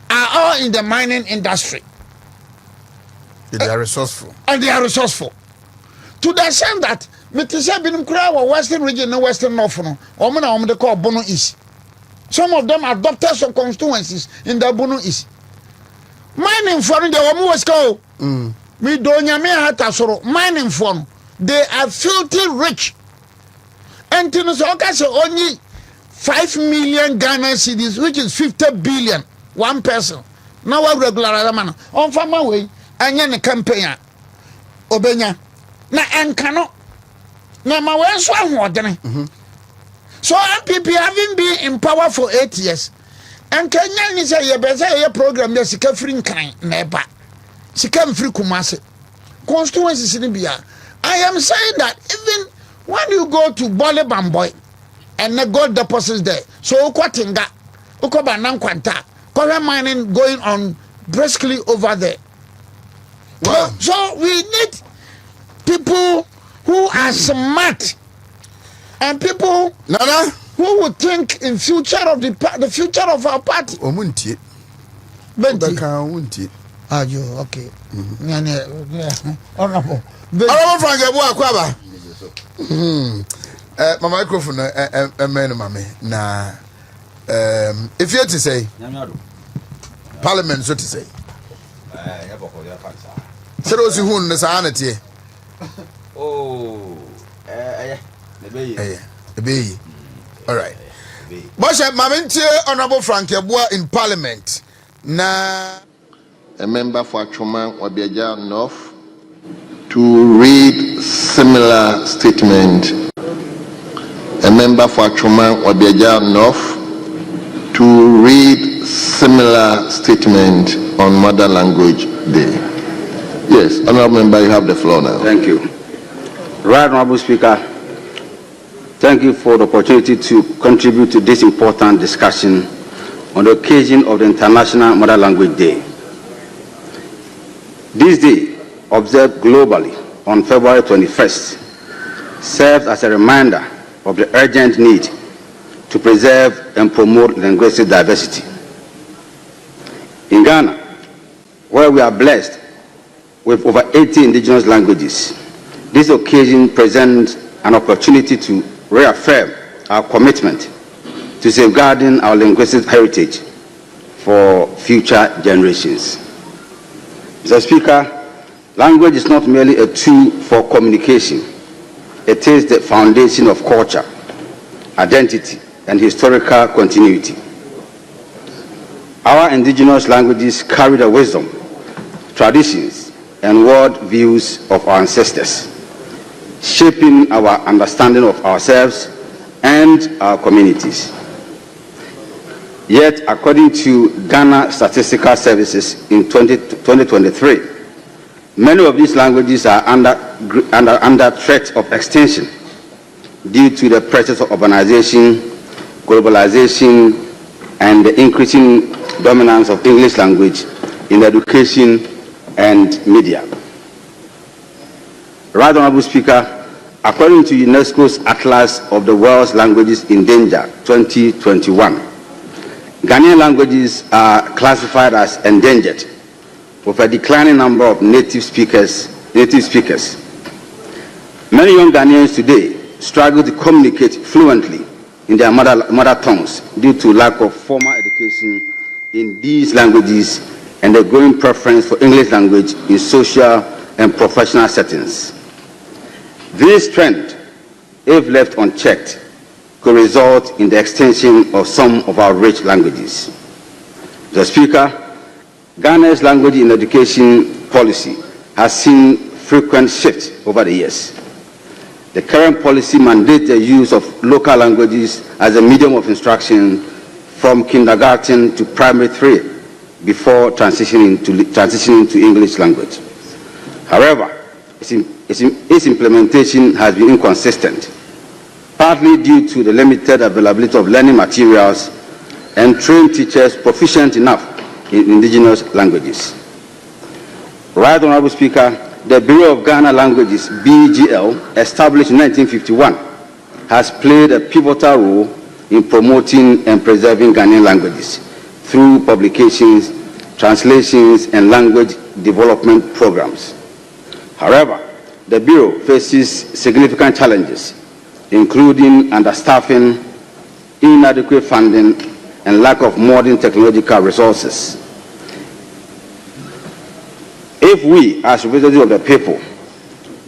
are all in the mining industry. They are resourceful. And they are resourceful. To the extent that Mitisa Binum Kra Western region no Western North no. Omana they call Bono East. Some of them are doctors of constituencies in the Bono East. Mining for the Omu go. Me donya me hata soro mining for they are filthy rich. And to say only 5 million Ghana cedis, which is 50 billion, one person. Now I regularize man. On farmer way, anya ne campaign. Obenya. Na enkano. Na ma we so ahodene. So MPP having been in power for 8 years. And Kenya ni say ye be say ye program ye sika free nkan na eba. Sika free Kumasi. Constituencies in Bia. I am saying that even when you go to Bole Bamboy and the gold deposits there, so Ukwatinga, Ukoba Nankwanta, current mining going on briskly over there. Wow. So we need people who are smart and people who would think in future of the future of our party. Omunti. Benti. Ah, you okay? Honorable. Honorable Frank Yeboah Kwaba. My microphone, mama. Na, if you to say, Parliament, so to say. So those who own the sanity. Oh, the all right. Bosha Mamintie Honorable Frank Yeboah in Parliament. Na a member for Achoma Wabiaja North to read similar statement. A member for Achoma Wabiaja North to read similar statement on Mother Language Day. Yes, honorable member, you have the floor now. Thank you. Right, Honorable Speaker, thank you for the opportunity to contribute to this important discussion on the occasion of the International Mother Language Day. This day, observed globally on February 21st, serves as a reminder of the urgent need to preserve and promote linguistic diversity. In Ghana, where we are blessed with over 80 indigenous languages, this occasion presents an opportunity to reaffirm our commitment to safeguarding our linguistic heritage for future generations. Mr. Speaker, language is not merely a tool for communication. It is the foundation of culture, identity, and historical continuity. Our indigenous languages carry the wisdom, traditions, and world views of our ancestors, shaping our understanding of ourselves and our communities. Yet, according to Ghana Statistical Services in 2023, many of these languages are under threat of extinction due to the pressures of urbanization, globalization, and the increasing dominance of English language in education and media. Right Honorable Speaker, according to UNESCO's Atlas of the World's Languages in Danger 2021, Ghanaian languages are classified as endangered, with a declining number of native speakers. Many young Ghanaians today struggle to communicate fluently in their mother tongues due to lack of formal education in these languages and the growing preference for English language in social and professional settings. This trend, if left unchecked, could result in the extinction of some of our rich languages. Mr. Speaker, Ghana's language in education policy has seen frequent shifts over the years. The current policy mandates the use of local languages as a medium of instruction from kindergarten to primary 3 before transitioning to English language. However, its implementation has been inconsistent, partly due to the limited availability of learning materials and trained teachers proficient enough in indigenous languages. Right Honorable Speaker, the Bureau of Ghana Languages, BGL, established in 1951, has played a pivotal role in promoting and preserving Ghanaian languages through publications, translations, and language development programs. However, the Bureau faces significant challenges, including understaffing, inadequate funding, and lack of modern technological resources. If we, as representatives of the people,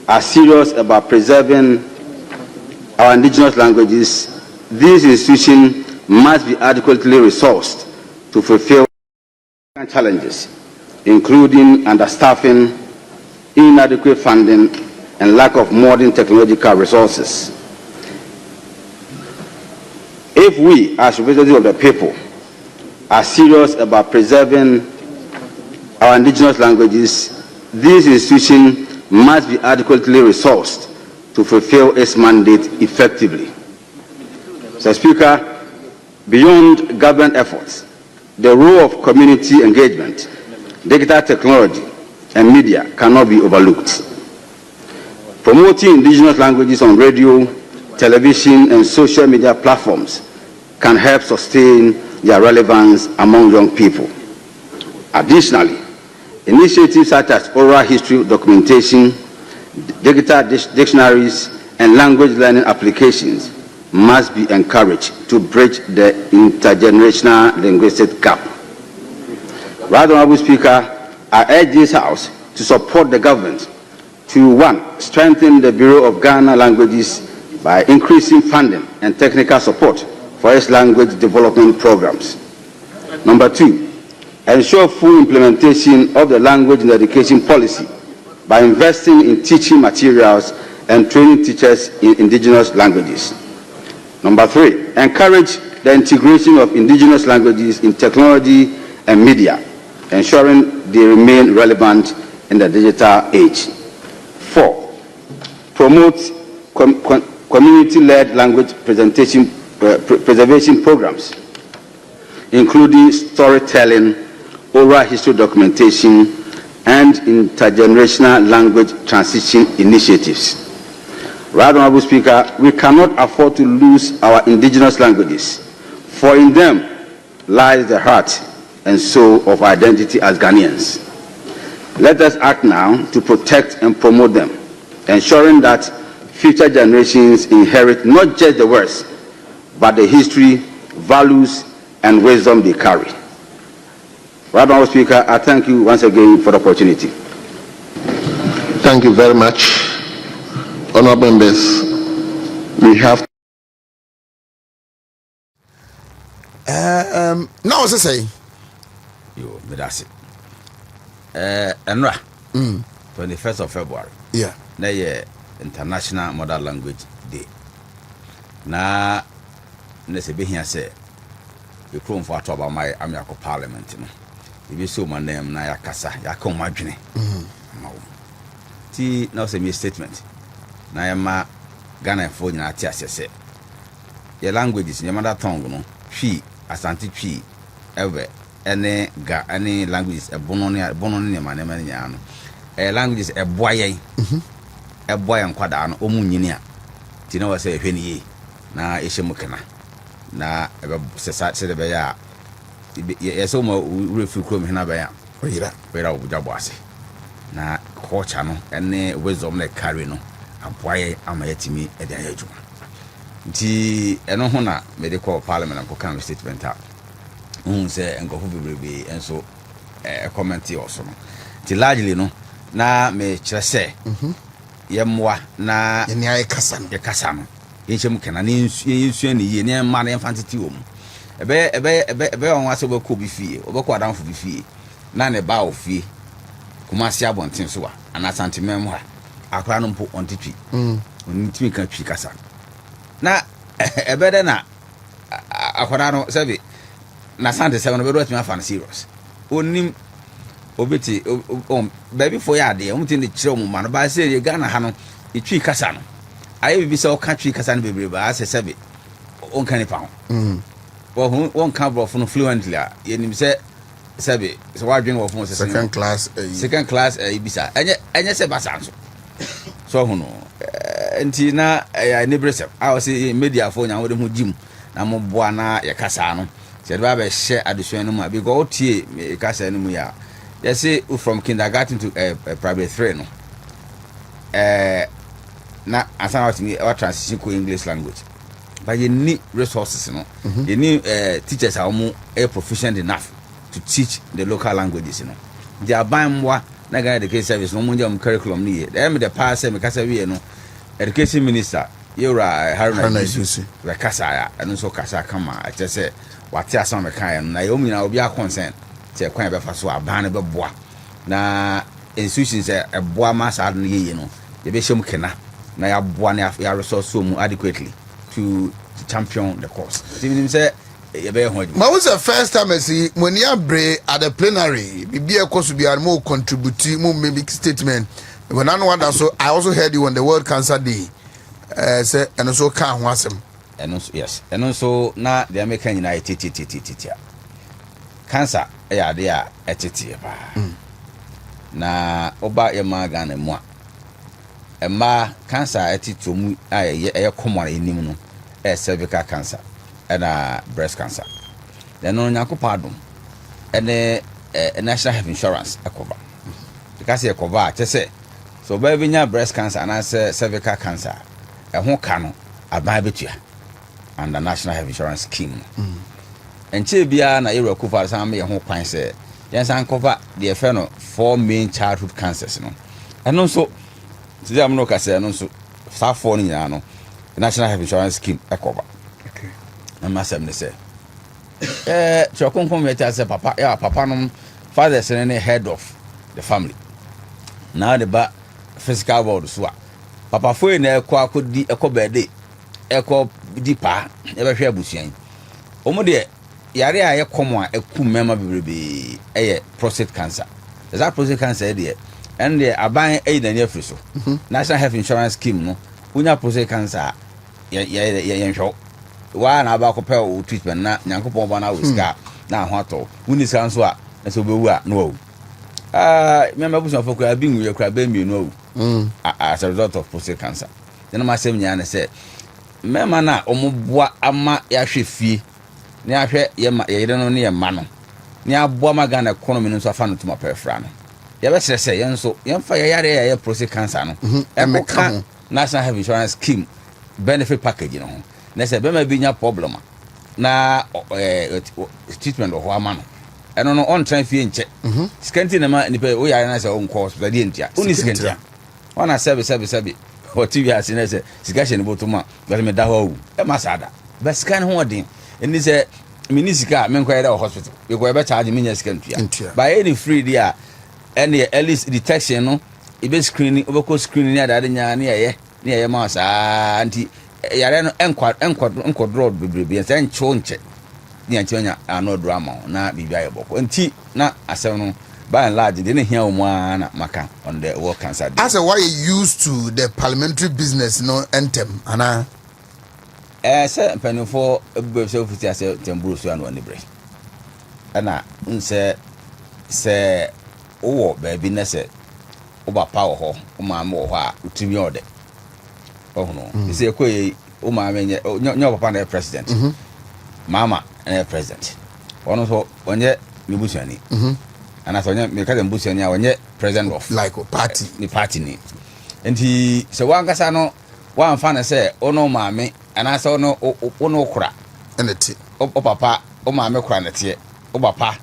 are serious about preserving our indigenous languages, these institutions must be adequately resourced to fulfill challenges, including understaffing, inadequate funding, and lack of modern technological resources. If we, as representatives of the people, are serious about preserving our indigenous languages, these institutions must be adequately resourced to fulfill its mandate effectively. Mr. Speaker, beyond government efforts, the role of community engagement, digital technology, and media cannot be overlooked. Promoting indigenous languages on radio, television, and social media platforms can help sustain their relevance among young people. Additionally, initiatives such as oral history documentation, digital dictionaries, and language learning applications must be encouraged to bridge the intergenerational linguistic gap. Right Honorable Speaker, I urge this House to support the government to, 1, strengthen the Bureau of Ghana Languages by increasing funding and technical support for its language development programs. Number 2, ensure full implementation of the language and education policy by investing in teaching materials and training teachers in indigenous languages. Number 3, encourage the integration of indigenous languages in technology and media, ensuring they remain relevant in the digital age. 4, promote community-led language preservation programs, including storytelling, oral history documentation, and intergenerational language transition initiatives. Right Honorable Speaker, we cannot afford to lose our indigenous languages, for in them lies the heart and soul of our identity as Ghanaians. Let us act now to protect and promote them, ensuring that future generations inherit not just the words, but the history, values, and wisdom they carry. Right, Honourable Speaker, I thank you once again for the opportunity. Thank you very much. Honourable members, we have. Now what's it say? Yo, but that's it. Enra, 21st of February. Yeah. Na ye International Mother Language Day. Na se be here say we come for talk about my American Parliament no. If you saw my name na ya kasa, ya come adwene. Ti na say me statement. Na ya ma Ghana for nyina ati asese. Your languages, your mother tongue no. Twi Ashanti twi ever any any languages a bono ne ma ne ma nya no. Languages a boy a boy and kwada no omu nyini a. Ti na say hwe ni na ehye kana. Na se de be ya yeso mo refi krom hina be ya oyira obujabo ase na culture no ene wisdom na carry no aboye amayatimi e de ayajuma nti eno ho na medical parliament and can statement a se enkofu bebrebe enso comment also no nti largely no na me kire se yemwa na Yeni ay kasa no yechem kana ne nsu ne ye ne ma na infantity wo mu ebe on wase obeko bi fie obeko adamfo bi fie na ne ba ofie kuma sia bonten so wa ana santimem ha akra no mpo ontitwi onitimi kan twi kasa na ebe de na akwara no sabi na sante se no be do timi afa na serious onim obeti baby for ya de omutin de kire mu ma no ba se ye Ghana ha no itwi kasa no aye bi se o ka twi kasa no bebre ba se sabi on kan ifa ho one can no fluently yenim se sabi so wadwen wo fun se second class ibisa enye se basanso so hu no enti na ne bresem I say media for nya wo de hu jim na mo boa na ye kasa no se ba be share addition no ma because otie me kasa no mu ya they say from kindergarten to primary 3 no na asana what transition to English language. But you need resources, you know. You need teachers are more proficient enough to teach the local languages, you know. They are buying more na education service no more curriculum ni. Them the past me kasa we no education minister Yura Haruna Yusu we kasa ya and so kasa kama I just say what ya some kan na you na obi a concern say kwan be fa so aban be boa na institutions e boa ma sa no ye no ye be shem kena na ya boa na ya resource so mu adequately to champion the cause. Even say Ma was the first time I see when you break at the plenary, be a course to be a more contributing, more maybe statement. When I know what so I also heard you on the World Cancer Day. Say and also can't was him. And also yes. And also now the American United cancer yeah they are na oba yema Ghana mo. Emma cancer etitu mu aye common enim no cervical cancer and breast cancer. Then on Yakupado and National Health Insurance cover. Because you cover just say so baby breast cancer and I say cervical cancer a whole cano a bibetia and the National Health Insurance scheme. And Chibia na you recover some me a whole pine say yes and cover the affair 4 main childhood cancers no. And also today I'm no say and also start falling the National Health Insurance scheme cover. Okay. And myself say Chokon me tell say papa yeah papa no father is any head of the family. Now the ba physical world so papa foi na ekọ akodi birthday ekọ dipa e be hwe abusuan omo de yare a ye komo a ekum mema bebrebe eye prostate cancer. Is that prostate cancer there and the aban e na near so National Health Insurance scheme no unya prostate cancer ye nhwo wa na ba ko pe o treatment na nyankopon ba na wiska na ho ato uni san so a na so bewu a no me mabuso for kra bi nwe kra be mi no as a result of prostate cancer. Then my same nya say me ma na omoboa ama ya hwe fie na ya hwe ye ma ye no ne ye ma no ne aboa ma Ghana economy no so afa no tuma perfra no ye be sere say ye nso ye mfa ye yare ye prostate cancer no e ka National Health Insurance scheme benefit package no na say be ma bi nya problem na treatment of ho ama no ɛno no on train fie nche skanti na ma nipa wo yare na sɛ on course da die ntia oni skanti wana sɛbe o tv ase na sɛ sika hye ne botoma bɛ me da ho e ma sada bɛ sika ne ho odin eni sɛ mini sika me nkɔ yɛ hospital we go be charge me nya sika ntua by any free dia any at least detection no e be screening obeko screening ya da nya na yɛ ma saa anti yare no enkɔ draw bebrebe sɛ ncho nche ni antinya ano drama na bibia yɛ bɔkɔ nti na asɛm no by and large they hear na maka on the work cancer as a why you used to the parliamentary business no entem ana say penny for so futi as temburu so anu anibre ana nse se owo baabi na se oba power ho o ma mo ho a utumi ode no se koyi o ma menye nyo papa na president mama na president ono so onye mibusuani and as onye me ka dem busuani a onye president of like a party ni party ni enti se wan kasa no wan fa na se ono maame ana se ono kura eneti o papa o maame kura na tie o papa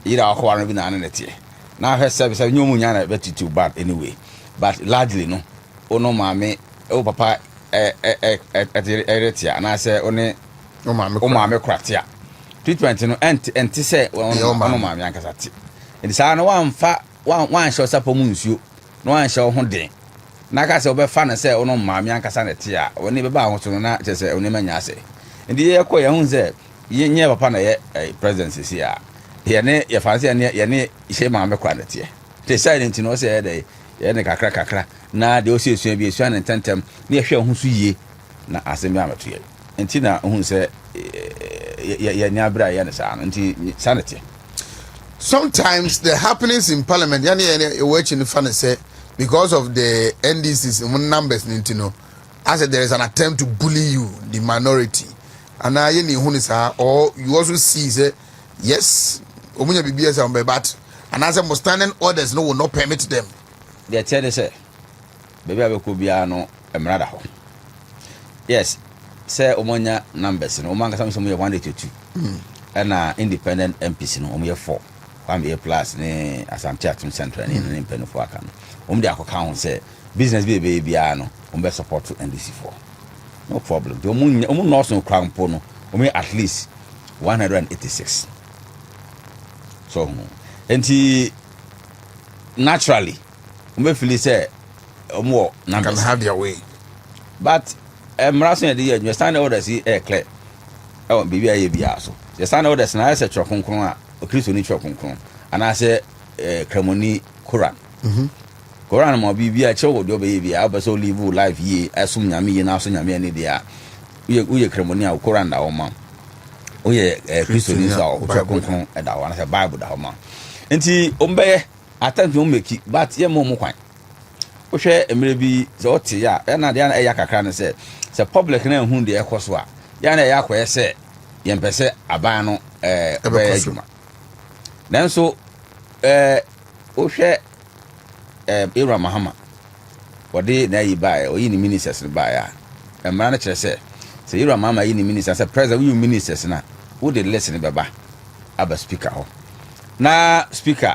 yira akwa no bi na na tie na hwe se nyomu nya na betitu bad anyway but largely no ono maame o papa eretia ana se one o maame kura tie treatment no enti se ono maame ankasa tie enti sa no wan show sapo mu nsuo no wan show ho den na ka se obefa na se ono maame ankasa na tie a oni beba ho so na che se oni manya ase enti ye kɔ ye hu se ye nye papa na ye presidency si a ye ne ye fa se ye ne she maame kwa na tie te sai enti no se ye de ye ne kakra na de o se esua bi esua na tentem na ye hwe ho so yie na asemi ameto ye enti na hu se ye nya bra ye ne sa no enti sanity. Sometimes the happenings in parliament yani watching the fun say because of the NDC's numbers I said there is an attempt to bully you the minority and I ni hunisa or you also see say yes omunya bibia say but and as a standing orders no will not permit them they tell they say baby abeko bia no emrada ho yes say omunya numbers no omanga some 182 and independent MPs no omuye 4 1 plus ne Ashanti atum central ne mpenu fo aka no de akoka ho say business be bia no be support to NDC4 no problem the omu no so krampo no at least 186 so enti naturally feel say numbers can have their way but emraso dey you stand orders clear baby aye bia so you stand orders na say chokonkron a Kristo ni chokonkron ana say kremoni Quran Quran mo bibia che wo do be bia abaso live life ye asum nyame ye na so nyame ne dia uye kremoni a Quran da wo ma uye Kristo ni so chokonkron da wo na say Bible da wo ma enti ombe attempt o make but ye mo kwan wo hwe emre bi ze ote ya na dia na eya kakra ne say public na hu de ekoso a ya na eya akoye say ye mpese aban no be adwuma then so wo hwe Era Mahama wode na yi ba o yi ni ministers ba ya emra na kire say Era Mahama yi ni ministers say president you ministers na wo de listen beba aba speaker ho na speaker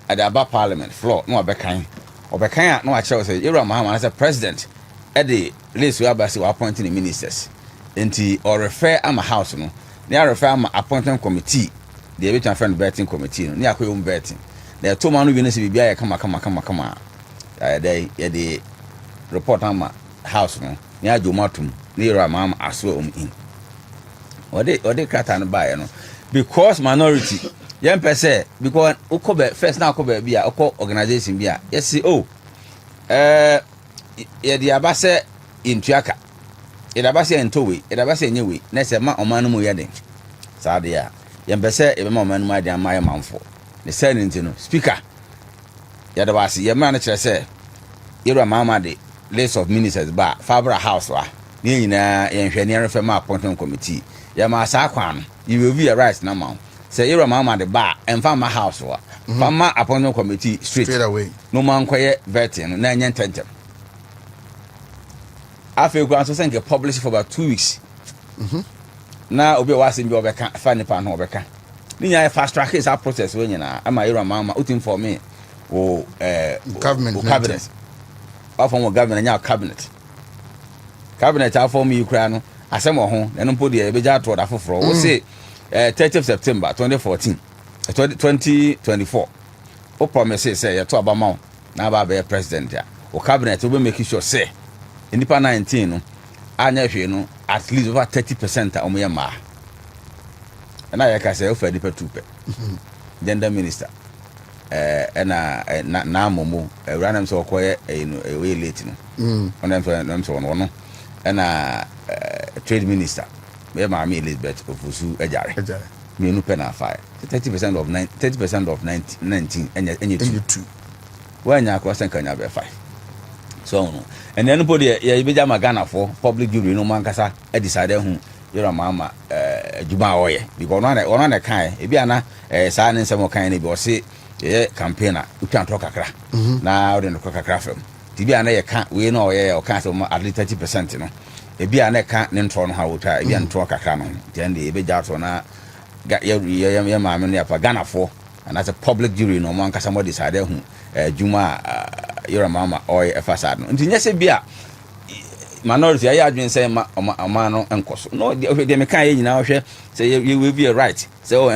at the aba parliament floor no obekan a no a kire say Era Mahama say president at the list we aba say appointing the ministers enti or refer am house no na refer am appointment committee the ebitan friend betting committee no na akoyom betting na to man no bi na se bibia ya kama the report am house no na ajomatum na Era Mahama aso in ode krata no ba no because minority yen pese because ukobe first na ukobe bia ukọ organization bia yes ye dia ba se intuaka ye da ba se entowe ye da ba se nyewe na se ma oman no mu yeden saade ya yen pese e be ma oman no mu ade ma ye manfo ne senate no speaker ye da ba se ye ma na kire se Era Mahama de list of ministers ba Fabra house wa ne nyina ye hwe ne refer ma appointment committee ye ma sa kwan you will be a right na ma say Era Mahama de ba emfa ma house wa fama appointment committee straight away no man koye vetting no na nya tentem afi go so say publish for about 2 weeks na obi wa se bi obeka fa nipa no obeka Ninya fast track is a process when you na ama ira mama utim for me o cabinet from government nya cabinet form you kra no asem ho eno mpo de e beja to da foforo wo say 30th September 2024 o promise say you to abama na ba be president ya o cabinet will make sure say nipa 19 no anya hwe no at least over 30% a omo ma na ya ka say o fa nipa 2 pe gender minister na momo ranam so okoye we late no onam so no na trade minister me ma me Elizabeth Ofusu ejare me nu pe na 30% of 19 enya 2 wanya cross kanya be 5 so no and then po de ya be jama Ghana for public jury no man kasa e decide hu yoro mama juma oye because ono na kan e bia na saa ne nsem kan ne bi o se ye campaigner utwa nto kakra na o de nto kakra fam ti bia na ye kan we no ye o kan so at least 30% no e bia na kan ne nto no ha wota e bia nto kakra no then de e be ja so na ye ma me no Ghana for and as a public jury no man kasa mo decide hu juma yoro mama oye e fasad no nti nyese bia minority I adwin say ma no enkoso no de me kan ye nyina hwe say you will be right say oh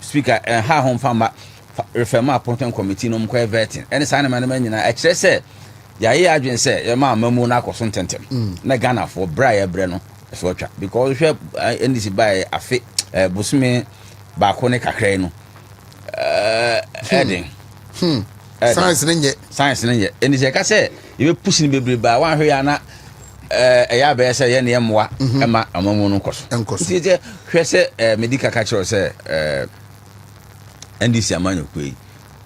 speaker ha hon fama referma appointment committee no mko vetting any sign man nyina e kire say ya ye adwin say ye ma mamu na akoso ntentem na Ghana for bra ye bre no so twa because hwe ndisi by afi busumi ba ko ne kakra no heading science nenye eni je ka say you push ni bebre ba wan hwe ya na ya be say ye ne moa ema amamu no koso ti je hwe say medical ka kiro say NDC amanyo kwei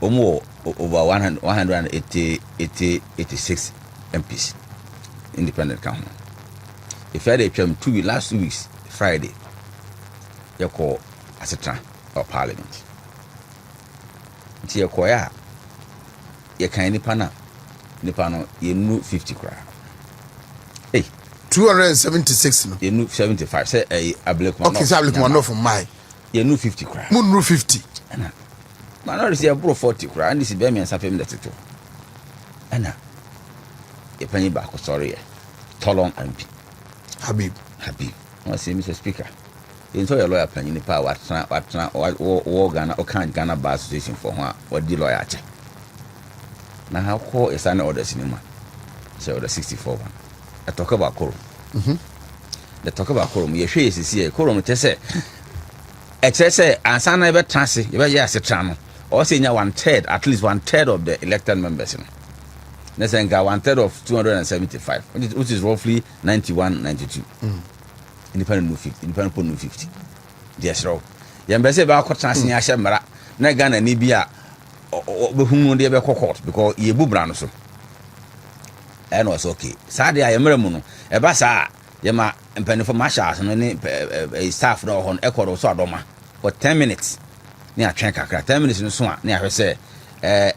omo over 186 MPs independent count if I dey twam 2 last 2 weeks Friday you call asetra of parliament ti ko ya ye kan nipa no ye nu 50 kra 276 no ye nu 75 say ablekuma okay say ablekuma no from my ye nu 50 kra mu nu 50 ana manori say bro 40 kra and this be me ansafem that to ana ye panyi ba ko sorry Tolong MP Habib I say Mr. Speaker you know your lawyer panyi ni pa watna o Ghana o kan Ghana Bar Association for ho what di lawyer che na how call is an order cinema say order 64 one I talk about quorum the talk about quorum ye hwe yesi quorum te say say ansa na be transe ye be asetra no or say nya 1/3 at least 1/3 of the elected members no let's say 1/3 of 275 which is roughly 92 independent no 50 independent no 50 yes ro ye be say ba ko transe nya hye mara na Ghana ni bia be hunu de be court because ye bubra no so and was okay sade ayemre mu no e ba sa ye ma mpanifo marshals no ni staff no hon ekoro so adoma for 10 minutes ni atwen kakra 10 minutes no so a ni ahwe se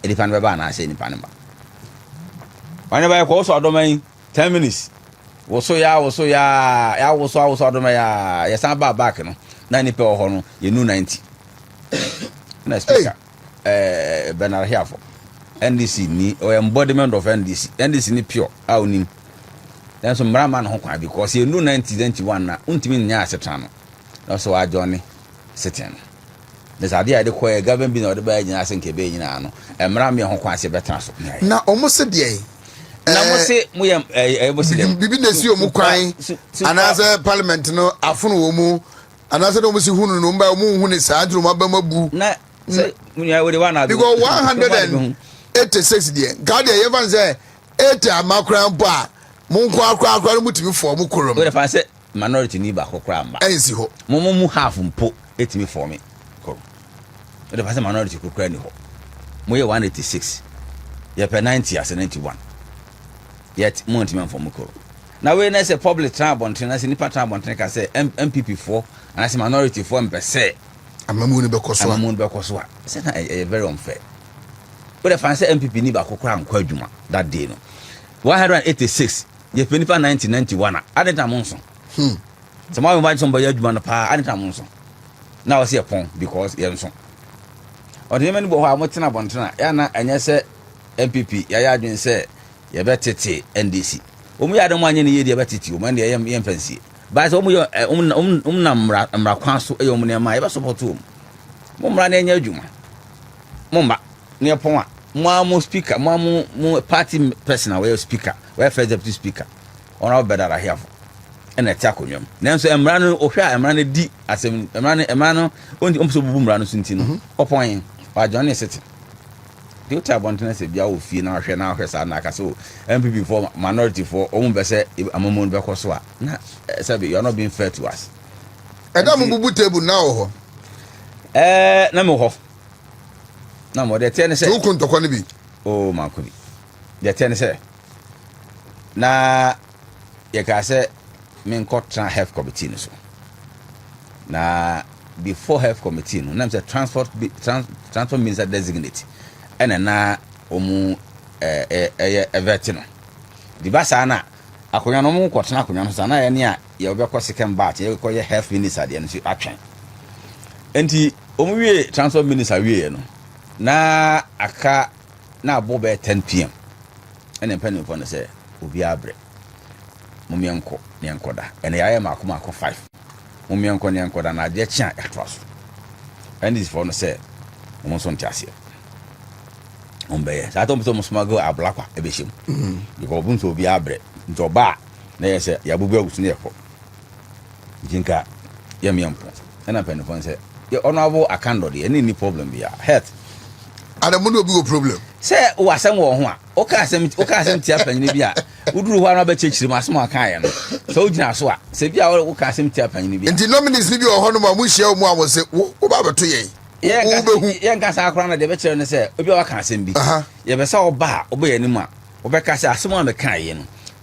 edipa no be ba na se edipa no ba wani ba ko so adoma 10 minutes wo so ya adoma ya san ba back no na ni pe ho no ye nu 90 na speaker Bernard here for NDC ni or embodiment of NDC ni pure awnim then so mraman ho kwa because you know 1991 na untimi nya asetra no na so ajoni sitting there's idea de ko government bi na de ba nyina asenke be nyina no mram ye ho kwa ase betra so na omo se de na mo se mu ye mo se dem bibi na si omu kwan anase parliament no afono wo mu anase de omu si hunu no mba omu hunu sa adru maba mabu na say munya we de wana because 186 there god dey even say 80 amakran ba munko akwa mutimi for mu korom we dey fan say minority ni ba kokra mba ensi ho mu half mpo etimi for me korom we dey fan say minority kokra ni ho mo ye 186 ye per 90 as 91 yet mo ntimi for mu korom na we na say public transport na say nipa transport ka say MPP 4 and say minority 4 mpese amamu ni bekoso a say na very unfair we dey fan say MPP ni ba kokra nkwa adwuma that day no 186 ye penipa 1991 adenta monso so ma we somebody adwuma no pa adenta monso na wo se pon because ye nso o de mani bo ho a motena bontena ya na anya se MPP ya ya adwen se ye betete NDC omu ya de mo anya ne ye de betete o man de ye mfansie ba se omu yo na mra kwan so e omu ne ma ye be support o mo mra na anya adwuma mo mba ne pon a mo speaker mo party person we speaker we first deputy speaker ona bedara here and attack on nanso emra no ohwa emra no di asem emra no onso bubu mra no sunti no opon wa John City the uta bontena se bia ofie na hwe sa na aka so MPP for minority for omu be se amamon be koso a na sabe you are not being fair to us eda mo bubu table na ho na mo ho na mo de tene se so kun to kwani bi o man ko bi de tene se na ye ka se men contra health committee no so na before health committee no na say transport minister designate ena na omu event no di basa na akonya no mu kwotena akonya no sa na ye ne a ye obekọ second batch ye ko ye health minister de no so atwen enti omu wie transport minister wie no na aka na abobe 10 pm ena mpani for no say obi abre mumienko ne enkoda ene yaye makoma ko 5 mumienko ne enkoda na je chia etwaso and this for no say mo so ntiase ombeye sa to mo smago ablakwa ebeshim because obun so obi abre ntoba na ye say ya bubu agusu ne yeko jinka ya miempo ena pen for say ye honorable akando de any ni problem bia health adamu no bi go problem say o asem wo ho a o ka asem tia panyin bia uduru ho na ba chechiri maso ma kan ya no so ugina so a se bia o ka asem tia panyin bia nti nominees ni bi o ho no ma mu hia mu a wo se wo ba beto ye ye nka sa akra na de be kire ne se obi o ka asem bi ye be sa o ba o be ya ni mu a o be ka se asem a be kan ye no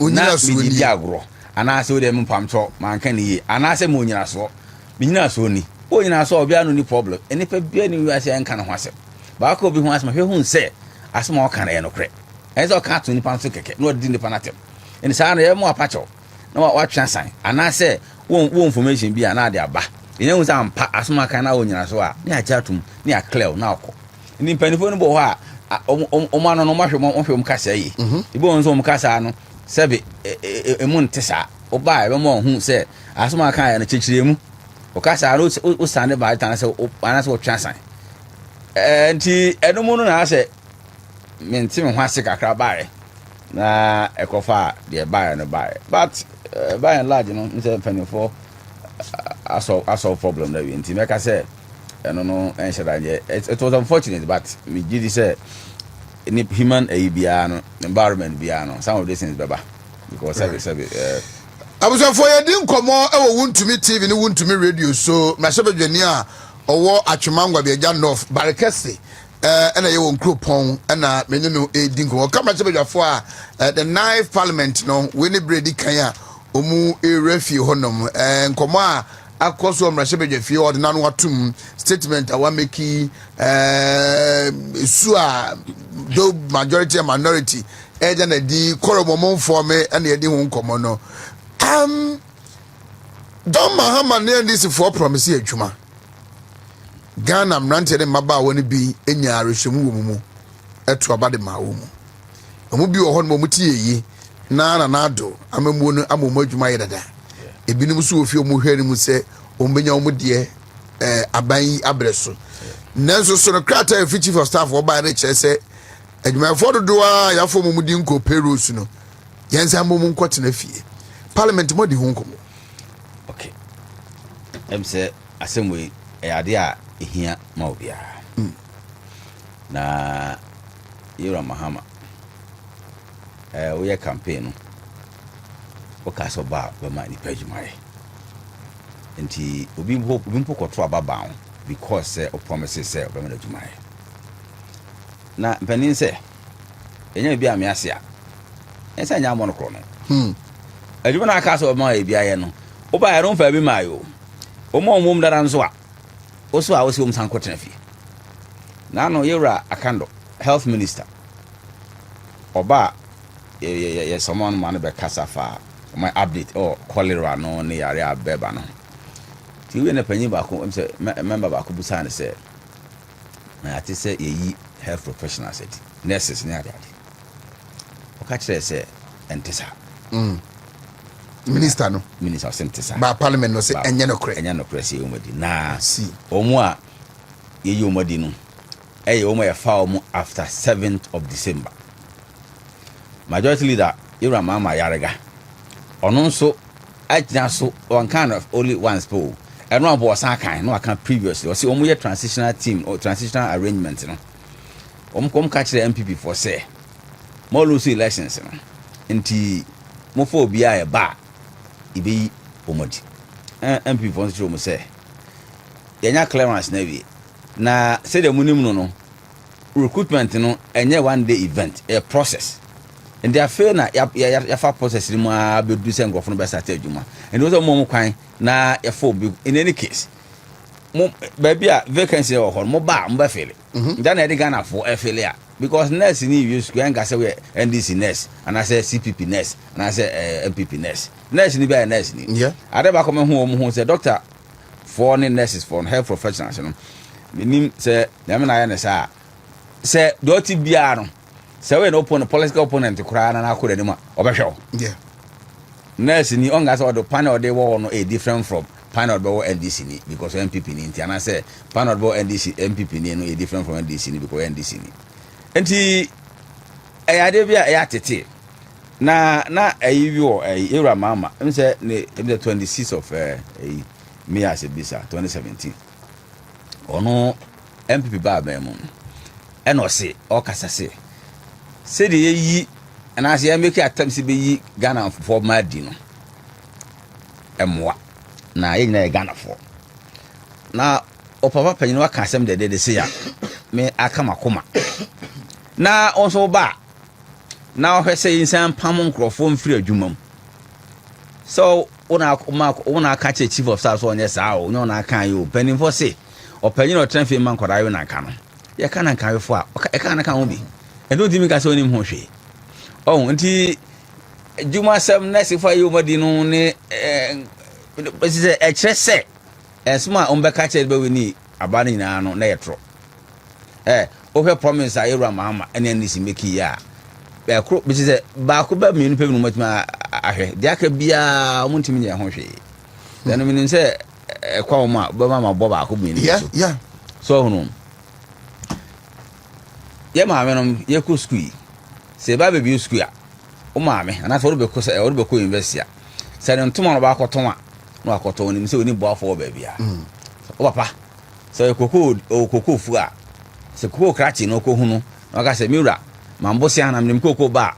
na mi di agro ana se o de mpamcho man kan ni ana se mo nyina so mi nyina so ni o nyina so obi anu ni problem eni pa bia ni wi ase nka na ho asem ba ko obi ho asem hwe hu se asem o ka na ye no kre ezo ka to ni panso keke no di ni panatem eni sa na ye mo apacho na wa twa san ana se wo information bi ana de aba ene hu sa mpa asem aka na o nyina so a ni aja tum ni a clear na okọ ni panifo no bo ho a o ma no no ma hwe mo kasa yi ibo nso mo kasa no sebe emu ntesa o ba e mo hu se asem aka ya na chechire mu o kasa no o sane ba ta na se ana se o twa san enti enumu no na se menti me ho ase kakra bae na ekofa de bae no bae but by and large no nse penifo aso problem na we enti make say no enshadaje it was unfortunate but me gidi say any human bia no environment bia no some of these things beba because sabi abuso for ye din komo e wo Wontumi TV ni Wontumi radio so na shebedwani a owo atwemangwa be agya north barekese ena ye won kropon ena menye no edin ko kama chebedwafo a the 9th parliament no we ni bredi kan a omu refie honom nkomo a akoso omra chebedwafie ordinary watum statement awa meki su a do majority and minority eja na di koromomon form ena ye di ho nkomo no Don Mahama ne this for promise adwuma Ghana mrante de maba woni bi enya arehwemu wo mu eto aba de mawo mu omu bi wo ho no mu tie yi na ado amamu no amomu adwuma yedada ebinim so ofie omu hwani mu se ombenya omu de aban yi abreso nanso so no krata fi chief of staff wo ba ne kire se adwuma for do a ya fo mu di nko peros no yensa mu nkotena fie parliament mo di ho nkomo okay say assembly ade a ehia ma obia na yura Mahama we ye campaign o ka so ba ma ni pejumare enti obi mpo kwoto ababa on because o promises say o be ma djumare na mpanin say enya bia me ase a ensa nya mo no kro no adwuma na aka so ma e bia ye no o ba ye no fa bi mayo o mo mum dara nso a o so a o si o msan kwotena fi na no yura akando health minister oba ye someone man be kasafa my update or cholera no ne yare abeba no ti we na panyin ba ko say member ba ko busa ne say na ati say ye health professionals ati nurses ne ade o ka kire say entesa minister no minister sentesa ba parliament no say enye no kure say omadi na see omo a ye omadi no omo ya fa omo after 7th of December majority leader Ira Mahama Yarega ono nso agina so one kind of only once po and one boss kan no aka previously o say omo ye transitional team or transitional arrangement no kom catch the MPP for say mo lose elections no nti mo fo bia e ba ibe omodi MPP for say mo say yenya clearance na wi na say the munim no recruitment no enye one day event a process and they are fair na ya fa process ni mo abedu se ngofo no be start adwuma and those mo kwan na ya fo in any case mo baby a vacancy o ho mo ba mo ba fele then na Ghana for FLA because nurse ni use go enga say we NDC nurse and I say CPP nurse and I say MPP nurse ni be nurse ni yeah ade ba come hu say doctor for nurses for health professionals no minim say na me na ya na say doti bia no say we no political opponent kura na akora ni ma obehwe yeah nurse ni onga say the panel they were no a different from panel be NDC ni because MPP ni nti ana say panel be NDC MPP ni no a different from NDC ni because NDC ni enti ade bia ya tete na ayi wo Ira Mahama em say the 26th of May as a bisa 2017 ono MPP ba ba mu eno se o kasa se de yi na se make attempt se be yi Ghana for madi no emwa na ye nyina Ghana for na o papa panyin wa ka asem de se ya me aka makoma na onso ba na o hwese insan pam nkrofo mfiri adwuma mu so una ka chief of staff so onye sa o na kan yo panin for say o panyin o transfer man kwara yo na kan no ye kan na kan yo fo a e kan na kan ho bi e don't think ka say onim ho hwe oh nti juma sam na sifa yo madi no ne say e kire say esma on be ka che be we ni abani na no na ye tro o hwe promise a Ira Mahama ene ni si make ya be kro bi say ba ko ba mi no pe no matima ahwe dia ka bia o muntimi nya ho hwe then mi say kwa ma ba ma bo ba ko mi ni so yeah so hono ye ma me no ye ko school se ba be bi school a o ma me ana so be ko university a se no ntoma no ba ko ton a no akoto ni se oni bo afọ ba bia o papa se kokoo fu a se kokoo krachi no ko hunu no ka se miura mambo se ana mnim kokoo ba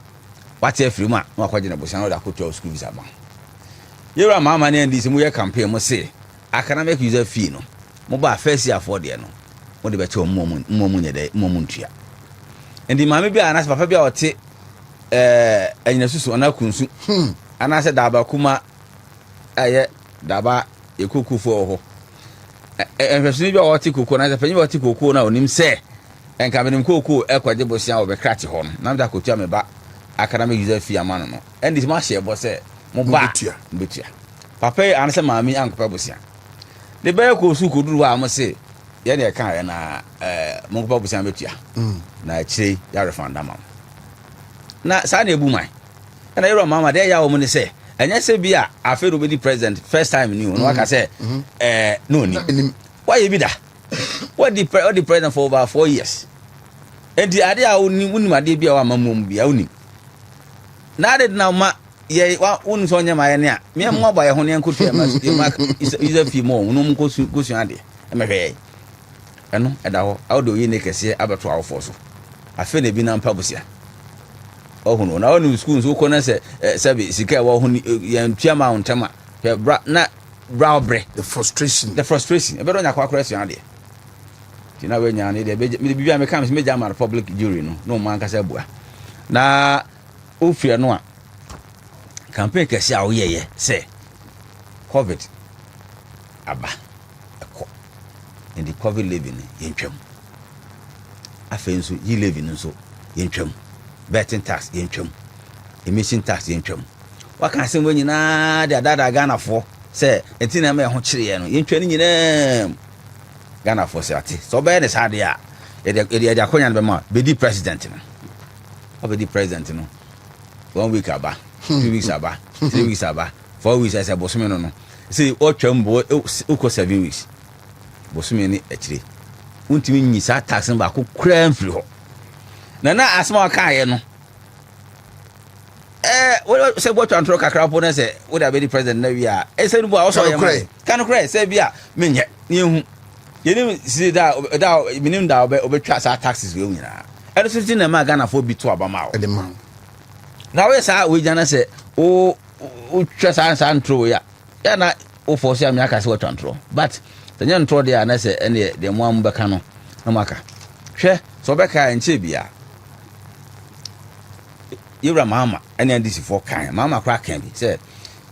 wate afiri mu a no akwaje na bosia no da ko to school visa ba Ira Mahama ne ndi se mu ye campaign mo se academic user fee no mo ba first year for there no mo de be che mo nyede mo ntua ndi maame bia ana papa bia ote anyina susu ana kunsu ana se daba kuma aye daba ekukufo ho ehwesuni bia ote kuku na se panyi bia ote kuku na onim se enka menim kuku ekwaje bosia wo be krati ho no na da kotua me ba academic user fee amano no ndi ma hye bo se mo ba betua papa ana se maame ankopa bosia de be ko su ko duru wa mo se ye ne kan ye na mo ko busan betua na chire ya refund am na sa na ebu man na Ira Mahama de ya wo mo ne se enya se bia afero be di president first time ni no aka se no ni why you be da what the president for over 4 years and the ade a uni ade bia wa mamom bia uni na ade na ma ye wa uni so nya ma ye ne a me mo ba ye ho ne nkotu e ma is fi mo no mo ko su ade e me hwe eno eda ho awdo yi ne kese abeto awofo so afi na bi na mpa busia ohunu na onu school so ko na se sabi sika wa ho ye ntua ma ontama na browbre the frustration e be do nya kwa su ade ti na we nya ne de me bibia me kam se me jama public jury no man ka se bua na ofia no a campaign kese a wo ye se covid aba eko and the covid living yentwam afenso yi living nso yentwam betting tax yentwam emission tax yentwam waka se mo nyina de adada Ghana fo say entina me ho kyere no yentwa ni nyina Ghana for say so be ne sade a e de akonya no be ma be di president no obedi president no 1 week aba 2 weeks aba 3 weeks aba 4 weeks as a bosome no see o twambo uko 7 weeks bosome ni akire untimi nyi sa tax ba ko kura mfiri ho na asma ka ye no we say what antro kakra po na say we da be the president na wi a say no bo a so ye kan kra say bia menye ne hu ye ni see da minim da obetwa sa taxes we nyina e so tin na ma Ghana for bi to abama o the man na we say we jana say o twa sa antro ya na o force am aka say what antro but the antro there na say ene de mo am beka no na maka hwe so beka enche bia Yura Mahama any this for kind Mahama cra can be said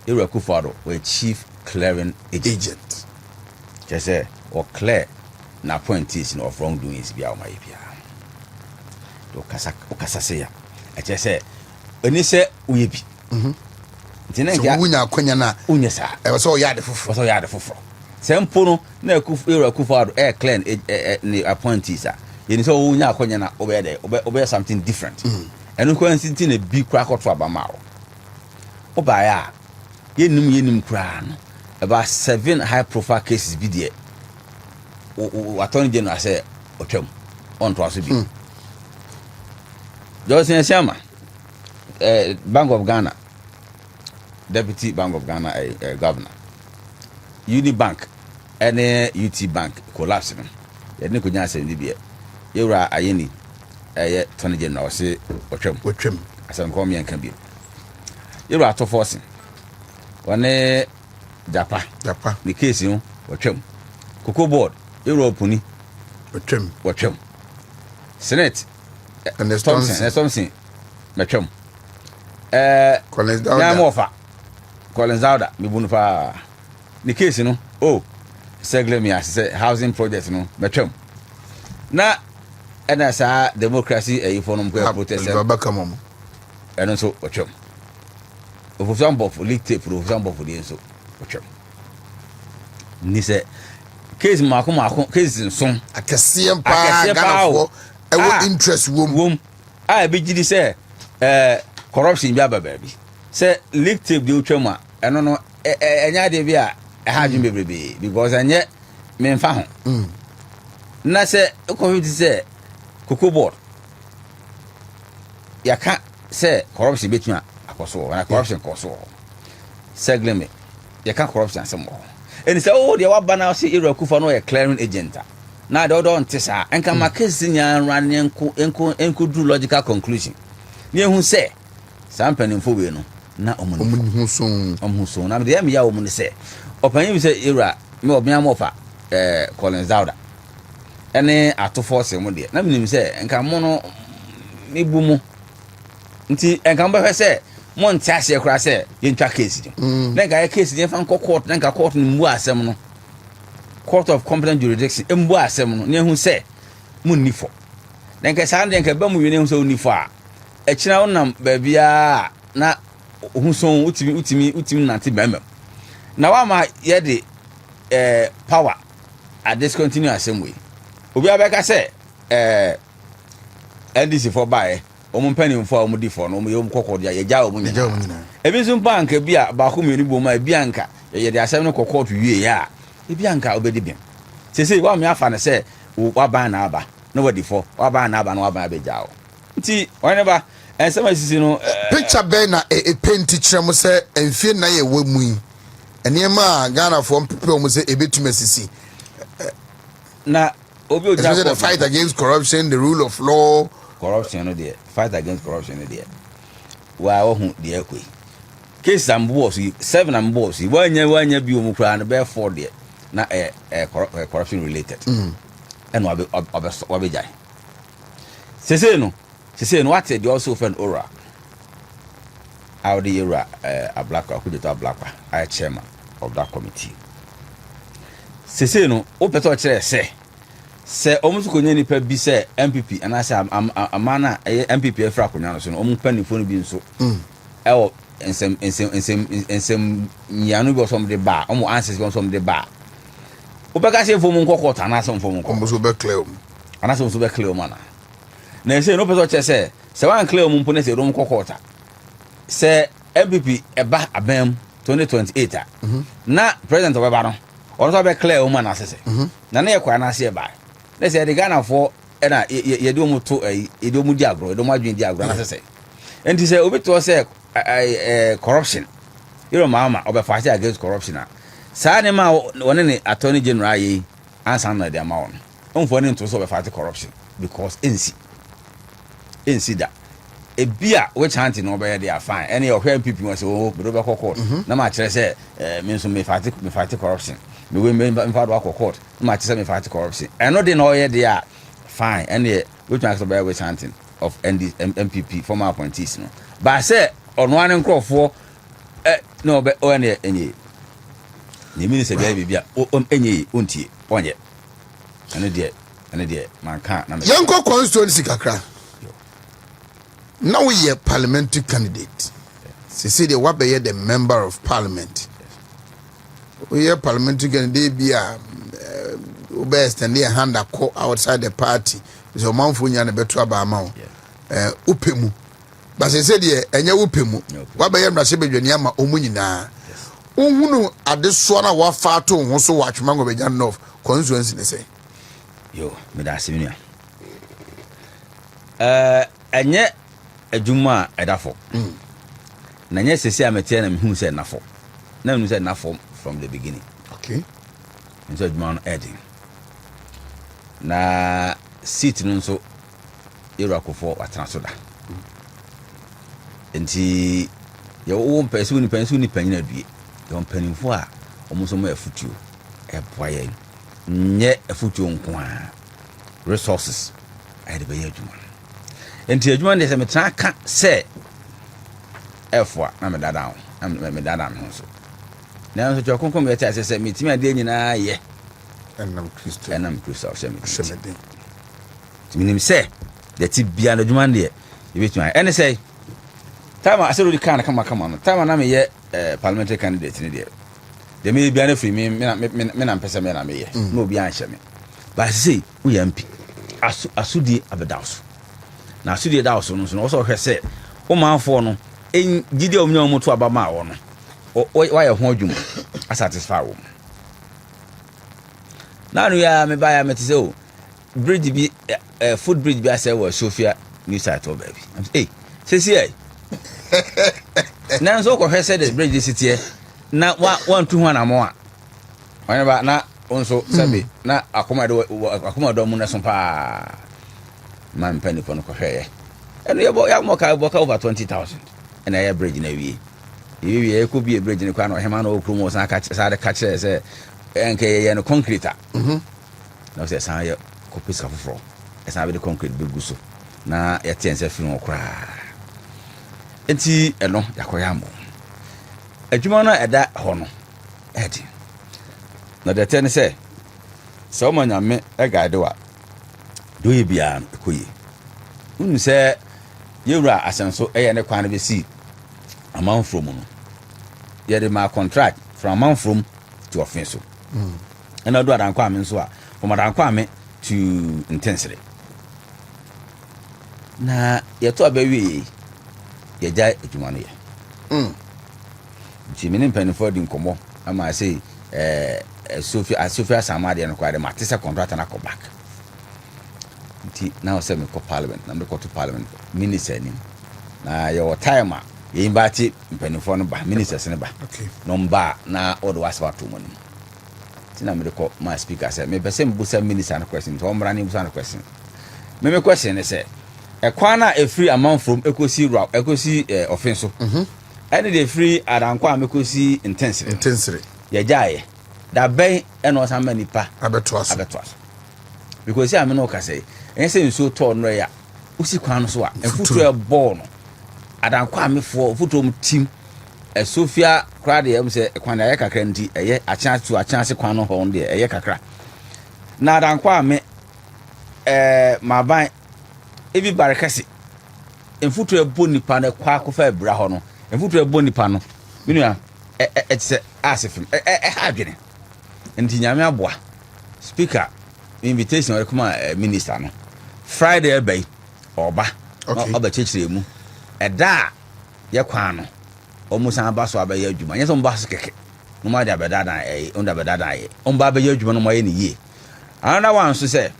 Yura Kufado were chief clearing agent just say or clear na appointees no of wrongdoings bia o my bia do kasa say I just say oni say we bi ntina so wunya akonya na unya sa e so yade foforo so yade foforo sempo no na Yura Kufado clear ni appointees a yeni so wunya akonya na obey something different enu ko nsinti na bi kra kɔto abama o ba ya yenum kra no about 7 high profile cases bi de o attorney general say otwam on to aso bi Johnson Siama Bank of Ghana deputy Bank of Ghana governor Unibank and UT Bank collapse no ye ko nya asem bi be yewra ayeni attorney general say otwam asem ko me kan bi yewra ato forcing one japa the case you otwam Cocoa board yewra opuni otwam senate and the something metwam Collins Dauda me bunu pa the case no segle me as say housing project no metwam na and as a democracy a for no protest and so otwam for example for leak tape for example for the so otwam ni say case mako case so akese pa Ghana for e interest wom a be gidi say corruption bi aba baby say leak tape dey otwam a eno no enya de bi a ha dwum bebrebe because anye me mfa ho na say ko say Cocoa board ya ka say corruption betuma akoso na corruption koso segleme ya ka corruption asemo and say oh they wa bana say Yura Kufa no a clearing agent na de odo ntisa enka makesi nya ran enko do logical conclusion ne hu say sampan fo we no na omun so na de ya omun say opanyin bi say Yura me obia mo fa Collins Dauda ene ato force mu de na minim se enka mo no mebu mu nti enka mba hwe se mo nti ase kura se yentwa case di na ga case di fan court na ga court mbu asem no court of competent jurisdiction mbu asem no ne hu se mu nifo na nka sa nka ba mu wi ne hu se nifo a ekina wonam ba bia na hu so utimi nante bemem na wa ma ye de power a discontinue asem we obi abeka say NDC for buy omo panin for omo di for no omo yom kokodia ye ja omo nyina ebi so bank bia ba ko meni bo ma bia nka ye de asem no kokot wie ya e bia nka obedi bia sese wa me afa na say wa ban na aba no wadi for wa ban na aba no wa ban abeja o nti wani ba ensem asisi no picture be na e paint kyerem say enfie na ye wa mu enema Ghana for people mo say ebetum asisi na the fight against corruption, the rule of law. Corruption no there. Fight against corruption no there. Wa hu there kwe. Case am boss 7 am boss. Wanya bi omu kra na be 4 there. Na corruption related. And wa be jai. Sese no what they also friend ora. How the era a black could a black I chairman of that committee. Sese no o peto chere say almost konya nipa bi say MPP and I say amana MPP efra konya no so no omu panifo no bi nso e wo ensem nyanu bi osom de ba omo answers bi osom de ba obeka se fo mu nkokota na so fo mu nkokota almost be clear ana so be clear mana na se no person che se wan clear mu mpo na se rom nkokota se MPP eba abem 2028 na president obeba no ono so be clear mana se na na ye kwa na se e ba na se de Ghana for na ye de mu to ye de mu di agro de mu adwen di agro na se enti se obeto se corruption Mahama fight against corruption sa ne ma woni ne attorney general yi ansa na de ma won onfo ne nto so fight corruption because ensi da ebia which anti no be dey fine any your MPP was oh be do court na ma kire say me so me fight corruption me we me fight court na ma kire say me fight corruption and no dey no ye dey fine any which one so be which anti of MPP former appointees no but say ono an nkrofo no be o ne enye ni minister bia enye ontie onye ene de man kan na me yanko constituency kakra now we are parliamentary candidate say they what be the member of parliament we are parliamentary candidate bia best and their hand call outside the party so manfo nya na beto aba ama upemu but say de enya upemu what be mra se bedwani ama omu nyina ohunu adeso na wa fa to ho so wa twema ngo be jan of constituency ne say yo me da se minua enye adwuma edafo na nye sesi amete na mehu se nafo na mehu se nafo from the beginning okay nso adwuma no edin na seat no nso irakofo watana da enti ye wo mpɛsu ni panyina due ye mpanimfo a omo so ma afutuo boye nye afutuo nko a resources ayde be adwuma enti adwuma ne se metra ka se efwa na me dada ho na me dada ho so na nso twakonkom ye ta se metimi ade nyina ye enam Christo shemede minim se de ti bia na adwuma ne ye betuma ene say time asero di kan kama no time na me ye parliamentary candidate ni de me bia na free me na mpesa me na me ye no obi anhye me ba say wo ya mpi asudi abedaso na asudi daso no so no so hwese o manfo no gidi omnya omuto abama wo no wa ye ho adwuma satisfy wo na no ya me ba ya metise o bridge bi food bridge bi ase wo Sofia new site o baby hey sesi ai na so ko hwese the bridge city na one two one amo a ba na onso sabe na akomado mu na so pa man penny for no ko hweye eno ya mo ka over 20,000 and I bridge na wie ko bi bridge ni kwa no hema na okru mo sa de ka kire se enke ye no concrete na se san ye ko pisa foforo esa be de concrete be guso na ye tense fi no kra enti eno yakoya mo adwuma no eda ho no edi na de ten se so manya me e guide wa do ye bia ko ye unu se yewura asenso e ye ne kwan be si amount from no ye de ma contract from amount from to offense and I do adan kwa me so a from adan kwa me to intensity na ye to abawi ye jai adwuma no ye Jimmy Pennyford in Como, I might say, Sophia Samadi and quite a matisa contract and I go back. Now send me to Parliament, and go to Parliament, minister. Now your timer, you invite Pennyford by ministers in the back. okay Number now all the was about 2 money. Tina me call my speaker said, maybe same Busa minister and question, Tom running Busan question. Maybe question is say, a corner a free amount from Ecosi offense. Any day free adankwa mekosi intensity ye jaye da ben e no san mani pa abetoaso because ya me no ka say ense nso to no ya usi kwan so a enfutu e ball no adankwa mefo futu mu team Sofia crowd ye say kwan ya kakra nti eye achance kwan no ho de eye kakra na adankwa me maban ebi barekasi enfutu e bo nipa na kwa kofa ebra ho no mfutu ebo nipa no menua etse asefim ha dwene nti nyame aboa speaker invitation or come minister no Friday ebe oba oba chechire mu eda ye kwan no omusan abaso abaye adwuma nyese mbaso keke no ma da bedada onda bedada omba abaye adwuma no moye ne yie another one so say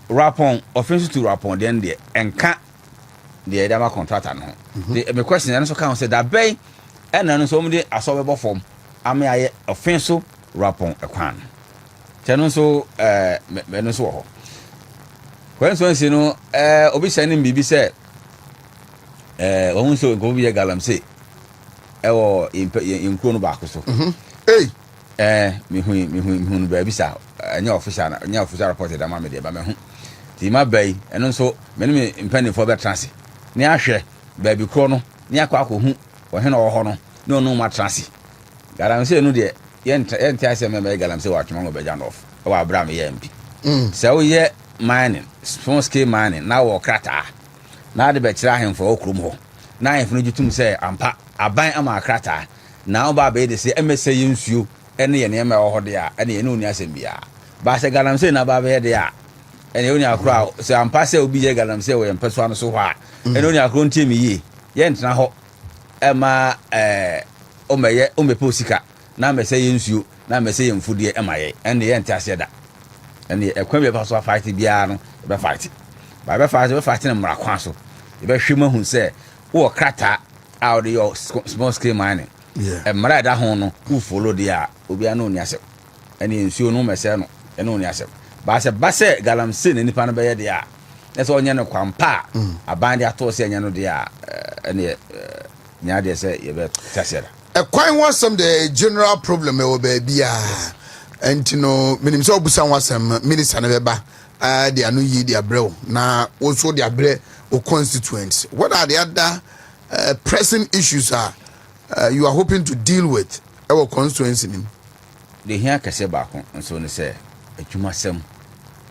rapon offensive to rapon den de enka de edama contractor no the me question and so kan say that bay ena no so mde aso bebo form ame aye offensive rapon ekwan teno so me no so ho when so say no obi say nim bibi say won so go bi galam say ewo inkro no ba ko so me hu ba bi sa anya official report da ma me de ba me hu ti ma bai eno so me ne impani for be transi ni ahwe ba bi kro no ni akwa hu wo he no ho no no ma transi galam say no de yent ase me galam say wa twama go be jan off wa abra me ye mpi say wo ye mining small scale mining na wo krata na de be kira hen for okrum ho na hen funu jutum say ampa aban ama krata na wo ba be de say emese yensuo ene ye ne ma wo de a ene ye no ni asem bia ba say galam say na ba be de a ene oni akra say ampa say obi ye galam say wo ye mpeso ano so ho a ene oni akro ntie mi ye ye ntena ho ema o meye o mepo sika na me say yensuo na me say yemfudie ema ye ene ye ntia se da ene ekwan be paso fight bia no be fight na mra kwa so be hwema hu say wo krata out your small scale mining mra da ho no who follow dia obi ana oni asem ene yensuo no me say no ene oni asem ba se galamse ne nipa no be ye dia na so onye no kwampa aban dia to se enye no dia ene nya dia se ye be tasera ekwan wasam the general problem e wo ba bia enti no minim so obusan wasam minister na be ba they anu yi dia brew na also dia bre o constituents. What are the other pressing issues you are hoping to deal with our constituency nim? The here kase ba ko so ne say adwumasem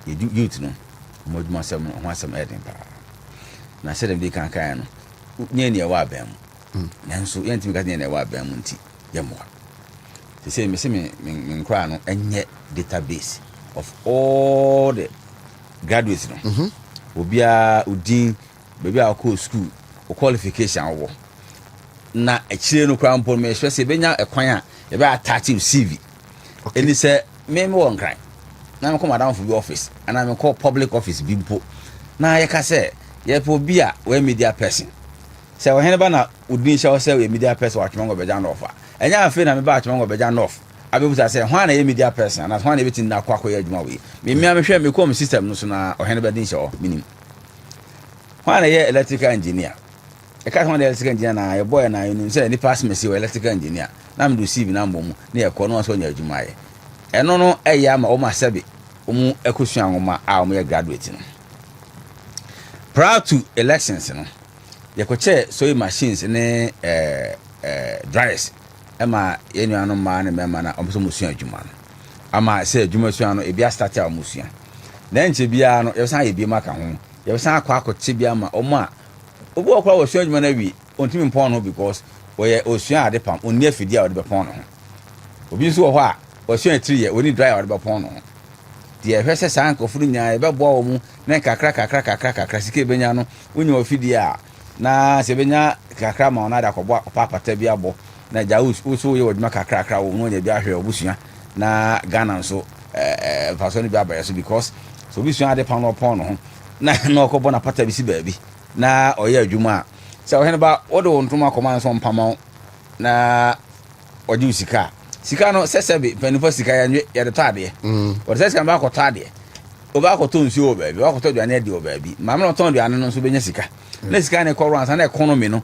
youth no mo adwumasem no ho asem eden pa na se dem di kan no nye ne wa bam nanso yentimi ka ne wa bam nti yemwa they say me nkra no enye database of all the graduates no obia udin baby akọ school o qualification wo na akire no kra mpo me hwe se benya ekwan a ye be attach CV eni se me won kran na me come down for the office and I me call public office bimpo na ye ka se ye po bia we media person se wo hen ba na udin sha wo se we media person wa twongo beja no ofa enya afi na me ba twongo beja no off abebuta se hwan na ye media person na hwan na betin na kwakọ ye adwuma we me mia me hwe me com system no so na o hen ba din sha o minim hwan na ye electrical engineer e ka hwan na electrical engineer na ye boy na you say ni pass me see electrical engineer na me do CV na mbom na ye ko no so nya adwuma ye eno no eya ma o ma sebe o mu ekosua nwoma a o mu ye graduate no prior to elections no ye ko che sewing machines ne dryers ema ye nuano ma ne mema na o so musua adwuma no ama se adwuma sua no e bia start a musua na nche bia no ye san ye bia maka ho ye san akwakoche bia ma o ma obi okwa wo sua adwuma na wi ontimi mpon no because we osua ade pam onni afidi a wo de bepon no obi nso wo ho a wo sua 3 ye oni dryer wo de bepon no de ehwese san kofuru nya e bebo wo mu na kakra sike benya no wonya ofidi a na se benya kakra ma ona da kobwa papa ta bia bo na ja uso ye wodma kakra wo no nya bia hwe obusua na Ghana nso faso ni bia ba so because so obusua ade pam no pon no na okobọ na pata bisi baabi na oye adwuma se o hen ba wodo wontuma koma so mpama na oji usika sika no sesebe panifo sika ya de tade o de sika ba ko tade o ba ko to nsuo baabi ba ko to duane de o baabi ma me no to duane no so benya sika na sika ne ko ransa na economy no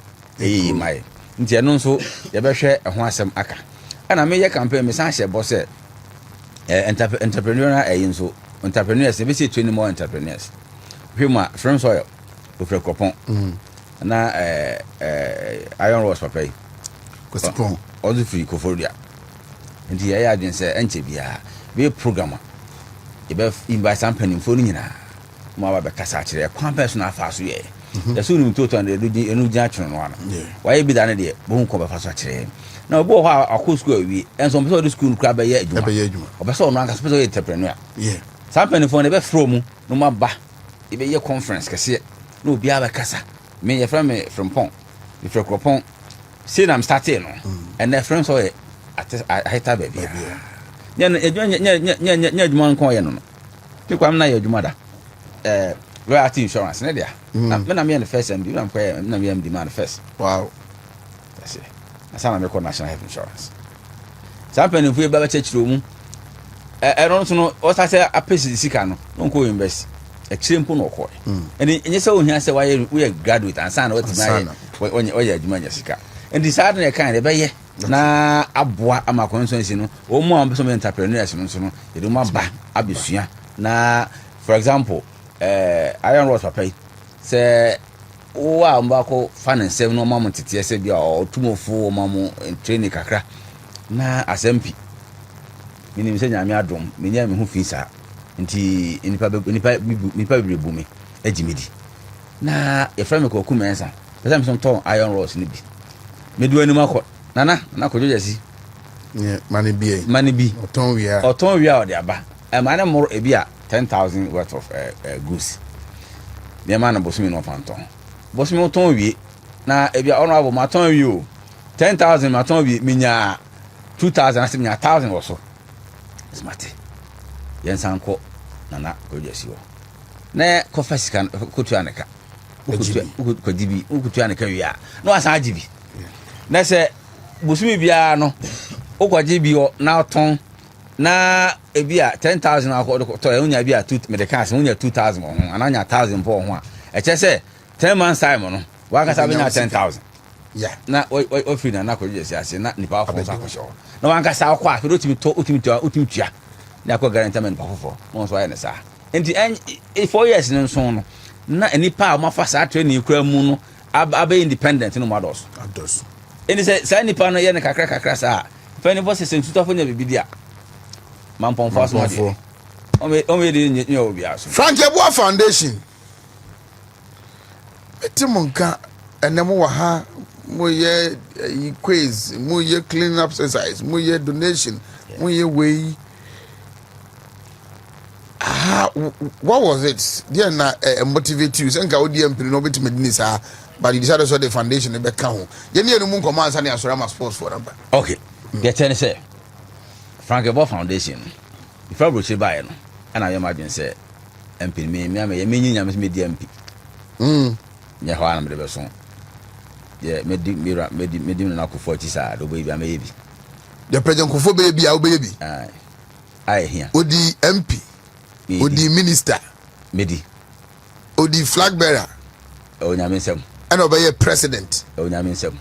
mai nti eno nso ye be hwe ho asem aka ana me ye campaign me san hye bo se entrepreneurial nso entrepreneurs be say 20 more entrepreneurs hwema from soil ofre kopon na iron rods papai kosipon odu free koforia nti ya adwen se enche bia be programmer e be invite some penny for nyina mo aba be kasa kire kwan person afa so ye the soon to and the new junction one. Why be done there? Boom cover for such a now, go how a school we and some people school crab a year, or so non special entrepreneur. Yeah. Something for never from no more ba. If a conference, Cassia, no be a casa. Me a friend from Pont, if you're Cropon, see I'm starting, and their friends saw it at a baby. Yeah, one coin. You come now, your mother. Royalty insurance, Nadia. When I'm in the first and you don't pay, and I'm demand first. Wow. That's it. That's how I make national health insurance. Something if we have a church room. I don't know what I say. I pay the Sicano. Don't go invest. A simple no coin. And in so here say why we are graduate and son what when you're Jessica. And deciding a kind of bay. Na abwa ama consensus no o mo am some entrepreneurs no so no e do ma ba abusua na for example iron rod papa say o wa mbako finance no ma mo tete se bia o tumofo ma mo training kakra na asempi minim se nyame adom menya me hu fisa nti nipa bebu me agimedi na ye frame ko kumensa pesa me so ton iron rods ni bi medu anu makọ nana na ko jojesi yeah money bi oton wi a o de aba e ma na moro e bi a 10,000 worth of goods me ma na bosumi no fanton bosumi oton wi na e bi a honorable ma ton wi o 10,000 ma ton wi minya 2,000 asim nya 1,000 or so smart yen sanko nana ko jojesi o na ko fasika ko tuaneka ko dibi ko tuaneka wi a no asa ajibi na se busumi bia no okwaje bi o na ton na ebia 10,000 akọ to unya bia 2 medicals unya 2,000 ho ananya 1,000 po ho a eche se 10 man time no wa ka sabe nya 10,000 yeah na o free na ko je ase na nipa afọ sa ko sho na wa ka sa akọ a fero timi tua na akọ guarantee man pafofo mo so ya ne sa enti 4 years no so no na nipa ma fa sa training kura mu no abe independent no mothers eni say nipa no ye ne kakra sa fa ni boss se ntuto fonya bibidia mampon fa so ade o me de nya obi aso Frank Yeboah Foundation etimunka enemo wa ha mo ye quiz mo ye clean up exercise mo ye donation mo ye way what was it there na motivate you senka odi empiri no beti medini sa but you decided so the foundation e be ka ho ye ne enu nko man sa ne asorama sports for number okay get any say Frank Yeboah Foundation if I broach by no and I imagine say MP me nyinya me di MP nya ho anam de be so yeah me na ko 40 sa do baby am ye bi the president ko fo baby a baby ai here odi MP odi minister medi odi flag bearer onyame nsem and obey president onyame nsem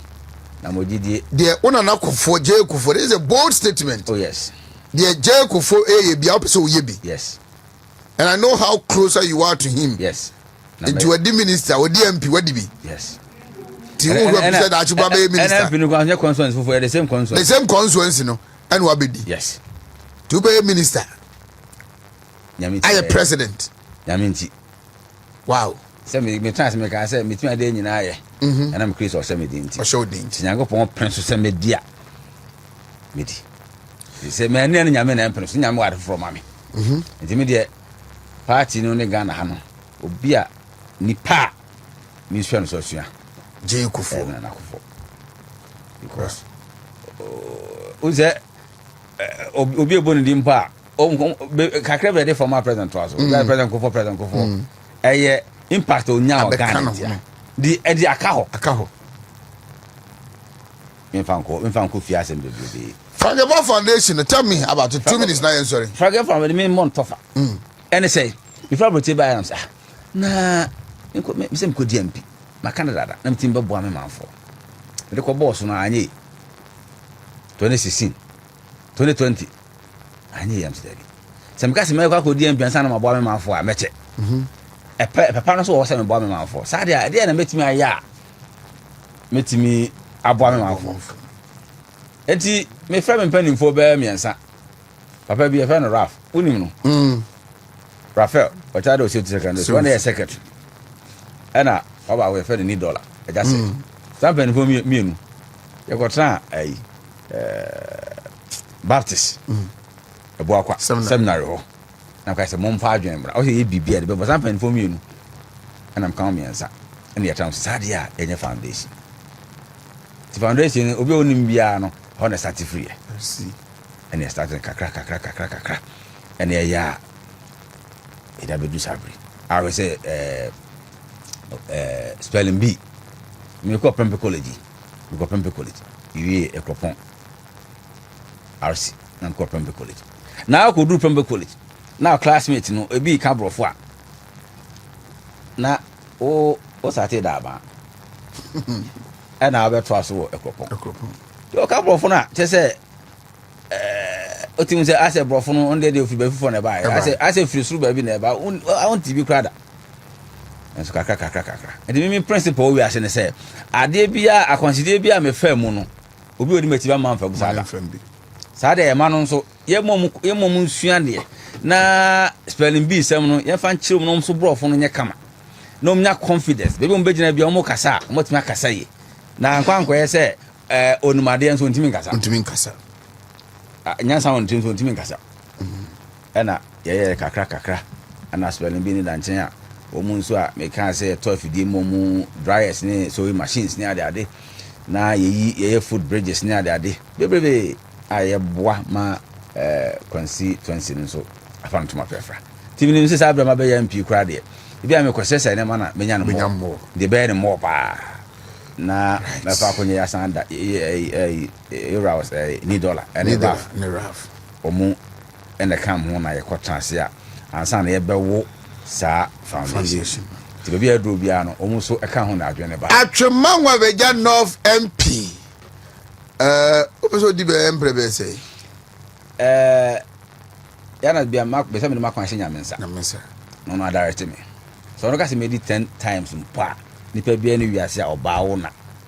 na mogidi the una na kofo J Kufo this is a bold statement. Oh yes, the J Kufo be opposite Oyebi. Yes, and I know how closer you are to him. Yes, into a minister or the MP what be. Yes, ti who represent Achuba be minister and MP no constituency for the same constituency. The same constituency no and what be. Yes, to be a minister I a president Yaminti. Wow. Say me trans me can say me timi ade nyina ye and I'm Chris or say me dinti. O show dinti. Nyankopon prince say me dia. Me di. Say me ne nyame na prince nyame wade from mame. Enti me dia party no ne Ghana ha no. Obi a nipa me hwe no so sua. J Kufo na Kufo. Because uze obi ebonu di mpa kakra be dey former president was. President Kufo. Eye impact on now Ghana the akaho me fanko fi asem bebe Frank Yeboah Foundation tell me about it 2 minutes now sorry Frank Yeboah me mon tofa and say before I tell am say na me say ko DMP ma Canada da na me timba bo am manfo me ko boss no anye 2016 2020 anye yam steady some guys me ko DMP ansa na ma bo am manfo a meche papa no so wo se me bo me manfo sa dia na metimi aya metimi abo me manfo enti me fra me panimfo be miensa papa bi e fa no Raf unim no Rafael o cha do secretary so one secretary ana ɔba we fɛ ne $1 ɛgya sɛ sampa ne fo mienu yɛkɔtena ayi Baptist ɛboa kwa seminary hɔ na ka sɛ momfa adwene mmra ɔsɛ yɛ bibia de bɛbɔ sampa ne fo mienu ɛna mka mmiɛnsa ɛna yɛtram sɛ saa deɛ a ɛnyɛ foundation ti foundation obi a onim biara no hɔ na start free ɛna yɛ start kakra ɛna yɛyɛ a ɛda bɛdu sabere awɛ sɛ spelling bee mekɔ Prempeh College ywie Ekropon RC na mekɔ Prempeh College na akɔduru Prempeh College na classmate no ebi ka brɔfo a na o sate da ba ɛna abɛto aso wɔ Ekropon yo ka brɔfo na kyɛ sɛ otim sɛ asɛ brɔfo no onde de ofi bafufo na ba asɛ firi suru ba bi na ba on TV krada enso kakra ɛde mi principle wi ase ne sɛ ade bia akɔnsidie bia me fa mu no obi odi mati ba man fa bu sada e ma no nso ye mom nsua de na spelling bee sem no ye fa nkyerem no nso brɔfo no nye kama na omnya confidence bebi ombegina bia omo kasa omotimi akasa ye na nkwankɔ ye sɛ onumade nso ntimi nkasa nyansa won ntimi nkasa ɛna ye kakra ana spelling bee ni da nkyɛn a omu nso a me kan say to afidie momu dryers ne sewing machines ne ade na ye food bridges ne ade bebrebe aye boa ma constituency nso afantuma pefra tibini nso sa abra ma be MP kura de bia me kwesese ne ma na menya no mo de be ne mo pa na me fa konye asanda euro was $1 and raf omu ene kam ho na ye kwotase a ansa na ye bewo sa foundation ti be bia dro bia no omu so eka ho na adwene ba Atwemanwa Beja North MP opeso di be emprebe say yana bia mak be se me mak anhye nyamensa no direct me so no ka se me di 10 times mpa nipa bia ne wiase a oba wo na